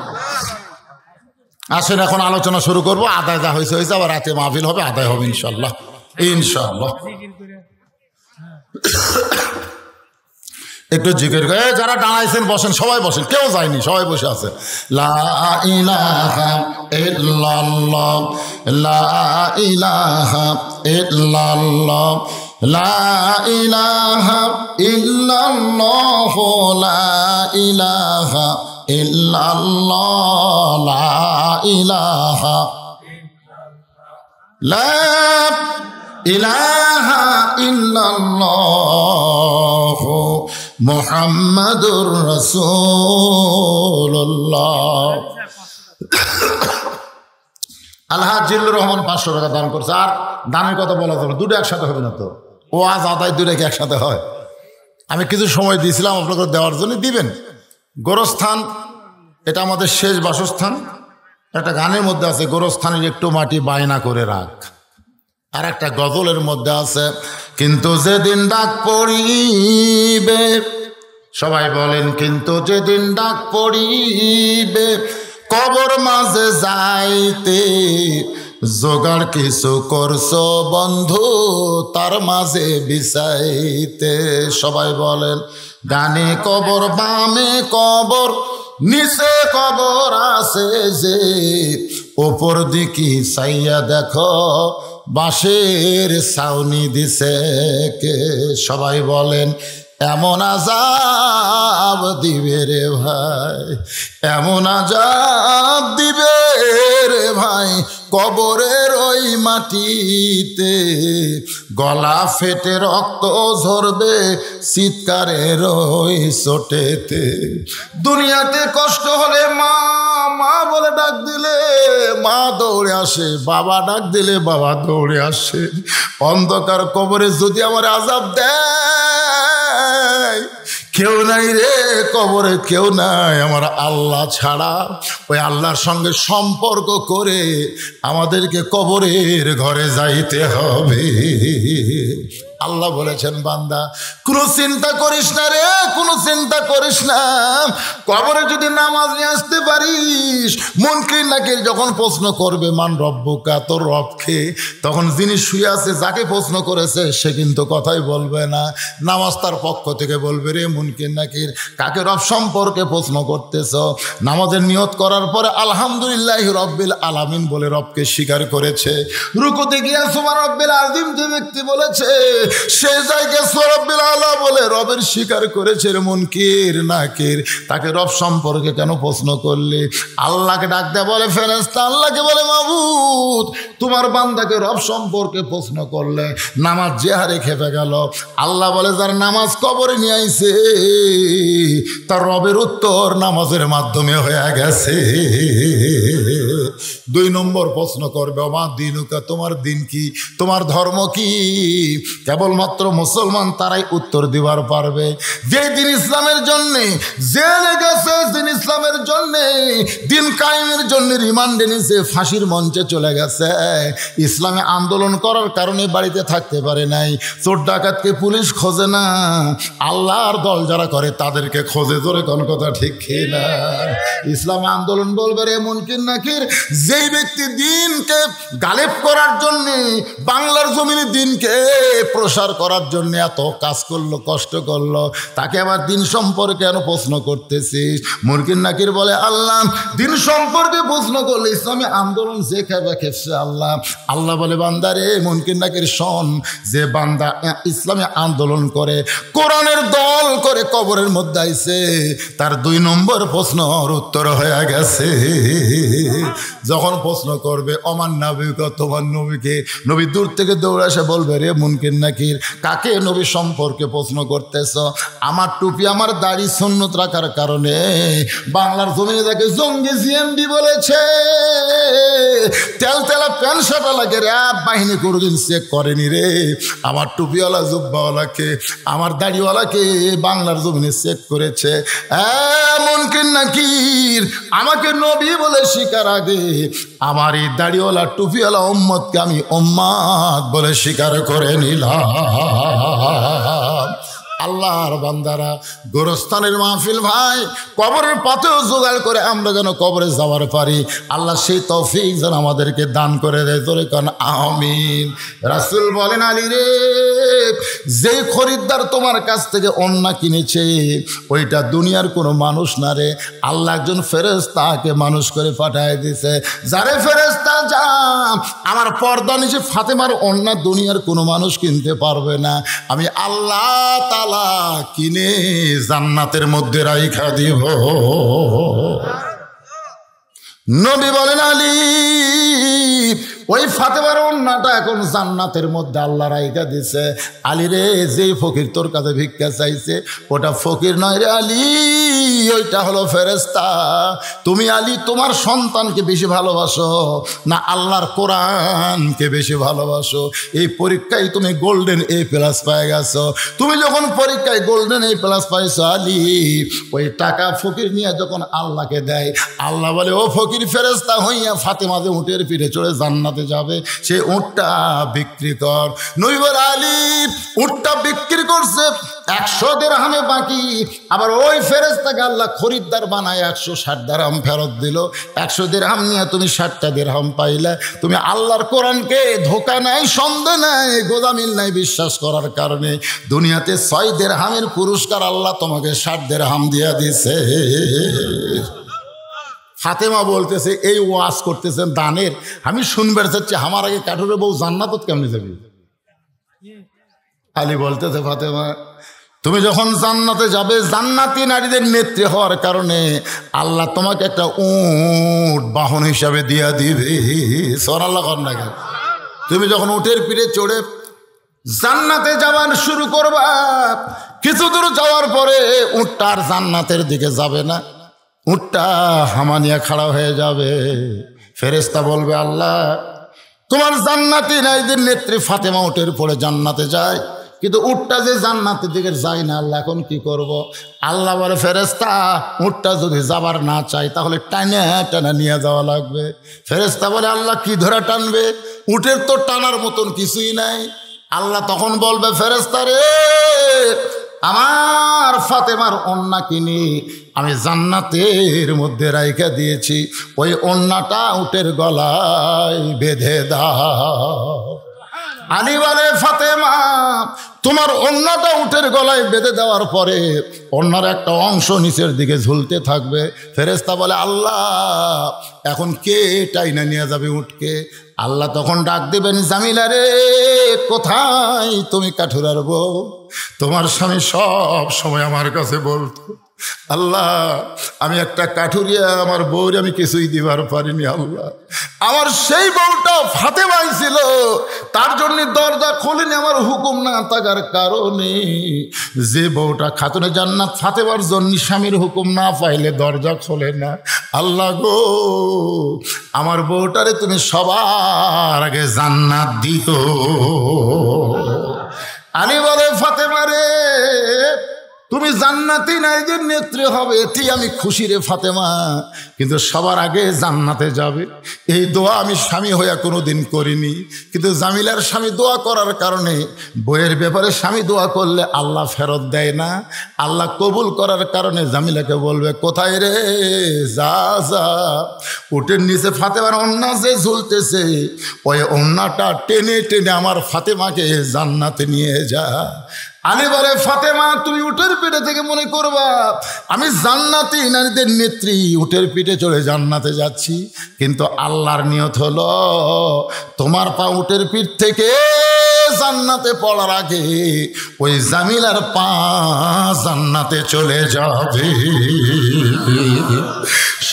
আসেন এখন আলোচনা শুরু করব আদায় যা হয়েছে হয়েছে আবার রাতে মাহফিল হবে আদায় হবে ইনশাআল্লাহ ইনশাআল্লাহ একটু জিকির করে যারা দাঁড়াইছেন বসেন সবাই বসেন কেউ যায়নি সবাই বসে আছে লা ইলাহা ইল্লাল্লাহ লা ইলাহা ইল্লাল্লাহ লা ইলাহা ইল্লাল্লাহ লা ইলাহা ইল্লাল্লাহ লা ইলাহা লা ইলাহা ইল্লাল্লাহ মুহাম্মাদুর রাসূলুল্লাহ আল্লাহ জিল্লুর রহমান 500 টাকা দান করছে আর দানের কথা বলা যাবে দুটো একসাথে হবে না তো ওয়াজ আদায় দুটো কি একসাথে হয় আমি কিছু সময় দিয়েছিলাম আপনাকে দেওয়ার জন্য দিবেন গোরস্থান এটা আমাদের শেষ বাসস্থান একটা গানের মধ্যে আছে গোরস্থানের একটু মাটি বায়না করে রাখ আর একটা গজলের মধ্যে আছে কিন্তু যেদিন ডাক পড়িবে সবাই বলেন কিন্তু যেদিন ডাক পড়িবে কবর মাঝে যাইতে জোগাড় কিছু করছো বন্ধু তার মাঝে বিছাইতে সবাই বলেন ডানে কবর বামে কবর নিচে কবর আছে যে ওপর দিকে চাইয়া দেখো বাঁশের ছাউনি দিছে কে সবাই বলেন এমন আযাব দিবে রে ভাই এমন আযাব দিবে রে ভাই কবরের ওই মাটিতে গলা ফেটে রক্ত ঝরবে চিৎকারের ওই চোটেতে দুনিয়াতে কষ্ট হলে মা মা বলে ডাক দিলে মা দৌড়ে আসে বাবা ডাক দিলে বাবা দৌড়ে আসে অন্ধকার কবরে যদি আমার আযাব দেয় কেউ নাই রে কবরে কেউ নাই আমার আল্লাহ ছাড়া ওই আল্লাহর সঙ্গে সম্পর্ক করে আমাদেরকে কবরের ঘরে যাইতে হবে আল্লাহ বলেছেন বান্দা কোনো চিন্তা করিস না রে কোনো চিন্তা করিস না কবরে যদি নামাজ নিয়ে আসতে পারিস মুনকির নাকির যখন প্রশ্ন করবে মান রব্বুকা তোর রবকে তখন যিনি শুয়ে আছে যাকে প্রশ্ন করেছে সে কিন্তু কথাই বলবে না নামাজ তার পক্ষ থেকে বলবে রে মুনকির নাকির কাকে রব সম্পর্কে প্রশ্ন করতেছ নামাজের নিয়ত করার পরে আলহামদুলিল্লাহ রব্বিল আলামিন বলে রবকে স্বীকার করেছে রুকুতে গিয়া সুবহান রব্বিল আযীম যে ব্যক্তি বলেছে সে জায়গায় রব্বিল আলা বলে রবের স্বীকার করেছে রে মুনকির নাকির তাকে রব সম্পর্কে কেন প্রশ্ন করলে আল্লাহকে ডাক দেয়া বলে ফেরেশতা আল্লাহকে বলে মাবুদ তোমার বান্দাকে রব সম্পর্কে প্রশ্ন করলে নামাজ যে হারে খেপে গেল আল্লাহ বলে যার নামাজ কবরে নিয়ে আইছে তার রবের উত্তর নামাজের মাধ্যমে হয়ে গেছে 2 নম্বর প্রশ্ন করবে আমার দিনুকা তোমার দিন কি তোমার ধর্ম কি কেবলমাত্র মুসলমান তারাই উত্তর দিবার পারবে যে দিন ইসলামের জন্যে জেলে গেছে দিন ইসলামের জন্যে দিন কায়েমের জন্য রিমান্ডে নিছে ফাঁসির মঞ্চে চলে গেছে ইসলামে আন্দোলন করার কারণে বাড়িতে থাকতে পারে নাই চোর ডাকাতকে পুলিশ খোঁজে না আল্লাহর দল যারা করে তাদেরকে খোঁজে জোরে কোন কথা ঠিক না ইসলামে আন্দোলন বলবে রে মুনকির নাকির যেই ব্যক্তি দিনকে গালেব করার জন্যে বাংলার জমিনে দিনকে প্রসার করার জন্য এত কাজ করলো কষ্ট করলো তাকে আবার দিন সম্পর্কে কেন প্রশ্ন করতেছিস মুনকির নাকির বলে আল্লাহ দিন সম্পর্কে প্রশ্ন করলে ইসলামী আন্দোলন যে খেবে খেপছে আল্লাহ আল্লাহ বলে বান্দারে মুনকির নাকির শোন যে বান্দা ইসলামী আন্দোলন করে কোরআনের দল করে কবরের মধ্যে আইছে তার 2 নম্বর প্রশ্নর উত্তর হয়ে গেছে যখন প্রশ্ন করবে অমান নবীকে, তোমার নবীকে, নবী দূর থেকে দৌড়ে এসে বলবে, রে মুনকির নাকির, কাকে নবী সম্পর্কে প্রশ্ন করতেছ? আমার টুপি আমার দাড়ি সুন্নত রাখার কারণে বাংলার জমিনে তাকে জঙ্গি জিএমডি বলেছে। তেলা প্যান্ট শার্টওয়ালাকে র্যাব বাহিনী কোনোদিন চেক করেনি রে। আমার টুপিওয়ালা জুব্বাওয়ালাকে, আমার দাড়িওয়ালাকে বাংলার জমিনে চেক করেছে। মুনকির নাকির, আমাকে নবী বলে শিকার আগে আমার এই দাড়িওয়ালা টুপিওয়ালা উম্মতকে আমি উম্মাত বলে স্বীকার করে নিলাম। আল্লাহর বান্দারা, গোরস্থানের মাহফিল ভাই, কবরের পাতেও জোগাড় করে আমরা যেন কবরে যাওয়ার পারি, আল্লাহ সেই তৌফিক যেন আমাদেরকে দান করে দেয়। তোরে কান আমিন। রাসূল বলেন, আলী রে, যে খরিদ্দার তোমার কাছ থেকে ওন্না কিনেছে ওইটা দুনিয়ার কোনো মানুষ না রে, আল্লাহ একজন ফেরেশতাকে মানুষ করে পাঠায় দিছে। যারে ফেরেশতা যা, আমার পর্দা নিচে ফাতেমার ওন্না দুনিয়ার কোনো মানুষ কিনতে পারবে না, আমি আল্লাহ তাআলা কিনে জান্নাতের মধ্যে রাইখা দিব। নবী বলেন, আলী, ওই ফাতেমার ওন্নাটা এখন জান্নাতের মধ্যে আল্লাহ রাইখা দিছে। আলী রে, যেই ফকির তোর কাছে ভিক্ষা চাইছে ওটা ফকির নয় রে আলী, ওইটা হলো ফেরেশতা। তুমি আলী তোমার সন্তানকে বেশি ভালোবাসো না আল্লাহর কোরআনকে বেশি ভালোবাসো? এই পরীক্ষায় তুমি গোল্ডেন A+ পেয়ে গেছো। তুমি যখন পরীক্ষায় গোল্ডেন A+ পাইছো আলী, ওই টাকা ফকির নিয়ে যখন আল্লাহকে দেয়, আল্লাহ বলে, ও ফকির ফেরেশতা হইয়া ফাতেমা যে উটের পিঠে চড়ে জান্নাতে যাবে, সে উটটা বিক্রি কর। নবী বলে, আলী, উটটা বিক্রি করছে 100 দিরহামে বাকি। আবার ওই ফেরেশতাকে আল্লাহ খরিদ্দার বানায় 160 দিরহাম ফেরত দিল। 100 দিরহাম নিয়ে তুমি 60টা দিরহাম পাইলে। তুমি আল্লাহর কোরআনকে ধোকা নাই, সন্দেহ নাই, গোদামিল নাই বিশ্বাস করার কারণে দুনিয়াতে 6 দিরহামের পুরস্কার আল্লাহ তোমাকে 60 দিরহাম দিয়া দিছে। ফাতেমা বলতেছে, এই ওয়াজ করতেছেন দানের, আমি শুনবার চাচ্ছি আমার আগে কাঠুরে বউ জান্নাতত কেমনে যাবি? আলী বলতেছে, ফাতেমা, তুমি যখন জান্নাতে যাবে, জান্নাতি নারীদের নেত্রী হওয়ার কারণে আল্লাহ তোমাকে একটা উট বাহন হিসাবে দিয়া দিবে। সুবহানাল্লাহ কর না কেন? তুমি যখন উটের পিঠে চড়ে জান্নাতে যাবার শুরু করবা, কিছু দূর যাওয়ার পরে উটটা আর জান্নাতের দিকে যাবে না, উটটা হামানিয়া খাড়া হয়ে যাবে। ফেরেশতা বলবে, আল্লাহ, তোমার জান্নাতি নারীদের নেত্রী ফাতেমা উটের পরে জান্নাতে যায়, কিন্তু উটটা যে জান্নাতের দিকে যায় না, আল্লাহ এখন কি করব? আল্লাহ বলে, ফেরেশতা, উটটা যদি যাবার না চাই তাহলে টানা টানা নিয়ে যাওয়া লাগবে। ফেরেশতা বলে, আল্লাহ, কি ধরে টানবে? উটের তো টানার মতন কিছুই নাই। আল্লাহ তখন বলবে, ফেরেশতা রে, আমার ফাতেমার ওন্না কিনি আমি জান্নাতের মধ্যে রাইখা দিয়েছি, ওই ওন্নাটা উটের গলায় বেঁধে দাও। আলী বলে, ফাতেমা, তোমার ওন্নাটা উটের গলায় বেঁধে দেওয়ার পরে ওন্নার একটা অংশ নিচের দিকে ঝুলতে থাকবে। ফেরেশতা বলে, আল্লাহ, এখন কে টাইনা নিয়ে যাবে উটকে? আল্লাহ তখন ডাক দেবেন, জামিলা রে, কোথায় তুমি কাঠুরার বউ? তোমার স্বামী সব সময় আমার কাছে বলতো, আল্লাহ, আমি একটা কাঠুরিয়া, আমার বউরে আমি কিছুই দিবার পারিনি। আল্লাহ, আমার সেই বউটা ফাতেমাই ছিল, তার জন্য দরজা খোলেনি আমার হুকুম না থাকার কারণে। যে বউটা খাতুনে জান্নাত ফাতেমার জন্য স্বামীর হুকুম না পাইলে দরজা খোলে না। আল্লাহ গো, আমার বউটারে তুমি সবার আগে জান্নাত দিও। আলী বলে, ফাতেমা রে, তুমি জান্নাতি নারীদের নেত্রী হবে, এটি আমি খুশি রে ফাতেমা, কিন্তু সবার আগে জান্নাতে যাবে। এই দোয়া আমি স্বামী হইয়া কোনোদিন করিনি, কিন্তু জামিলার স্বামী দোয়া করার কারণে, বইয়ের ব্যাপারে স্বামী দোয়া করলে আল্লাহ ফেরত দেয় না, আল্লাহ কবুল করার কারণে জামিলাকে বলবে, কোথায় রে, যা যা, উটের নিচে ফাতেমার ওন্না যে ঝুলতেছে, ওই ওন্নাটা টেনে টেনে আমার ফাতেমাকে জান্নাতে নিয়ে যা। আলী বলে, ফাতেমা, তুমি উটের পিঠে থেকে মনে করবা আমি জান্নাতি নারীদের নেত্রী, উটের পিঠে চড়ে জান্নাতে যাচ্ছি, কিন্তু আল্লাহর নিয়ত হলো তোমার পা উটের পিঠ থেকে জান্নাতে পড়ার আগে ওই জামিলার পা জান্নাতে চলে যাবে।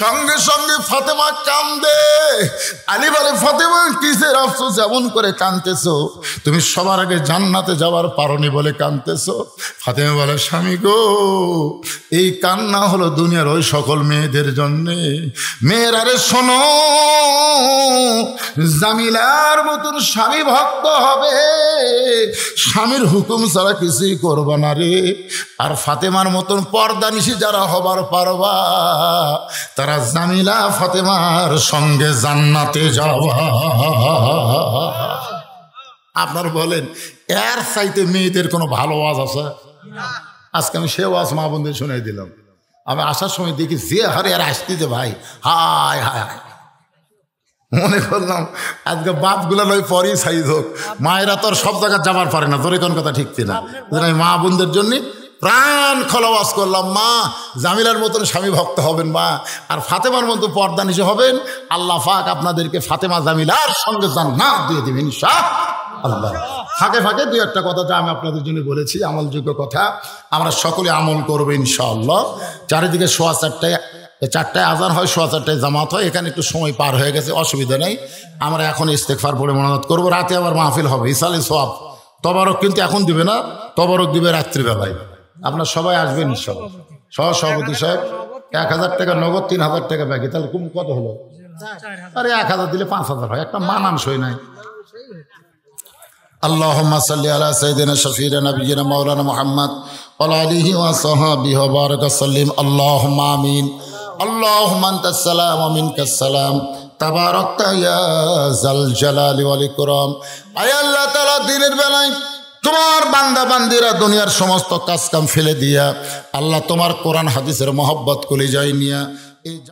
সঙ্গে সঙ্গে ফাতেমা কান্দে। আলী বলে, ফাতেমা কিসের আফসোস এমন করে কাঁদতেছো? তুমি সবার আগে জান্নাতে যাওয়ার পারোনি বলে কাঁদতেছো? ফাতেমা বলে, স্বামী গো, এই কান্না হলো দুনিয়ার ওই সকল মেয়েদের জন্যে। মেয়েরা রে শোনো, জামিলার মতন স্বামী ভক্ত হবে, স্বামীর হুকুম ছাড়া কিছুই করবা না রে। আর ফাতেমার মতন পর্দানিশী যারা হবার পারবা, তারা জামিলা ফাতেমার সঙ্গে জান্নাতে যাওয়া। আপনার বলেন, এর চাইতে মেয়েদের কোনো ভালো ওয়াজ আছে? আজকে আমি সে ওয়াজ মা বোনদের শুনে দিলাম। আমি আসার সময় দেখি যে হারে আর আসতেছে ভাই, হায় হায় হায়। মনে করলাম আজকে বাপগুলো নয় পরই সাইজ হোক, মায়েরা তো আর সব জায়গায় যাবার পারে না। তোর কোন কথা ঠিক কিনা? আমি মা বোনদের জন্য প্রাণ খোলা ওয়াজ করলাম, মা জামিলার মতন স্বামী ভক্ত হবেন মা, আর ফাতেমার মতো পর্দানিশী হবেন। আল্লাহ পাক আপনাদেরকে ফাতেমা জামিলার সঙ্গে জান্নাত দিয়ে দিবেন ইনশাআল্লাহ। ফাঁকে ফাঁকে দুই একটা কথা যা আমি আপনাদের জন্য বলেছি, আমলযোগ্য কথা, আমরা সকলে আমল করবো ইনশাআল্লাহ। চারিদিকে 4:15 আজান হয়, 4:15 জামাত হয়। এখানে একটু সময় পার হয়ে গেছে, অসুবিধা নেই। আমরা এখন ইস্তেগফার পড়ে মোনাজাত করবো। রাতে আবার মাহফিল হবে, ইসালে সওয়াব। তবারক কিন্তু এখন দিবে না, তবারক দিবে রাত্রিবেলায়। আপনার সবাই আসবেন ইনশাআল্লাহ। সভাপতি সাহেব 1000 টাকা নগদ, 3000 টাকা বাকি। তাহলে কত হলো? আরে 1000 দিলে 5000 হয়। একটা মানানসই নাই। আল্লাহুম্মা সাল্লি আলা সাইয়্যিদিনা শাফিঈনা নাবিয়িনা মাওলানা মুহাম্মদ ওয়া আলা আলিহি ওয়া সাহবিহি ওয়া বারাকা সাল্লিম। আল্লাহুম্মা আমিন। আল্লাহুম্মা আনতাস সালাম ওয়া মিনকাস সালাম, তাবারাকতা ইয়া যাল জালালি ওয়াল ইকরাম। আয় আল্লাহ তাআলা, দিনের বেলায় তোমার বান্দা বান্দিরা দুনিয়ার সমস্ত কাজ কাম ফেলে দিয়া আল্লাহ তোমার কোরআন হাদিসের মহব্বত কলিজায় নিয়া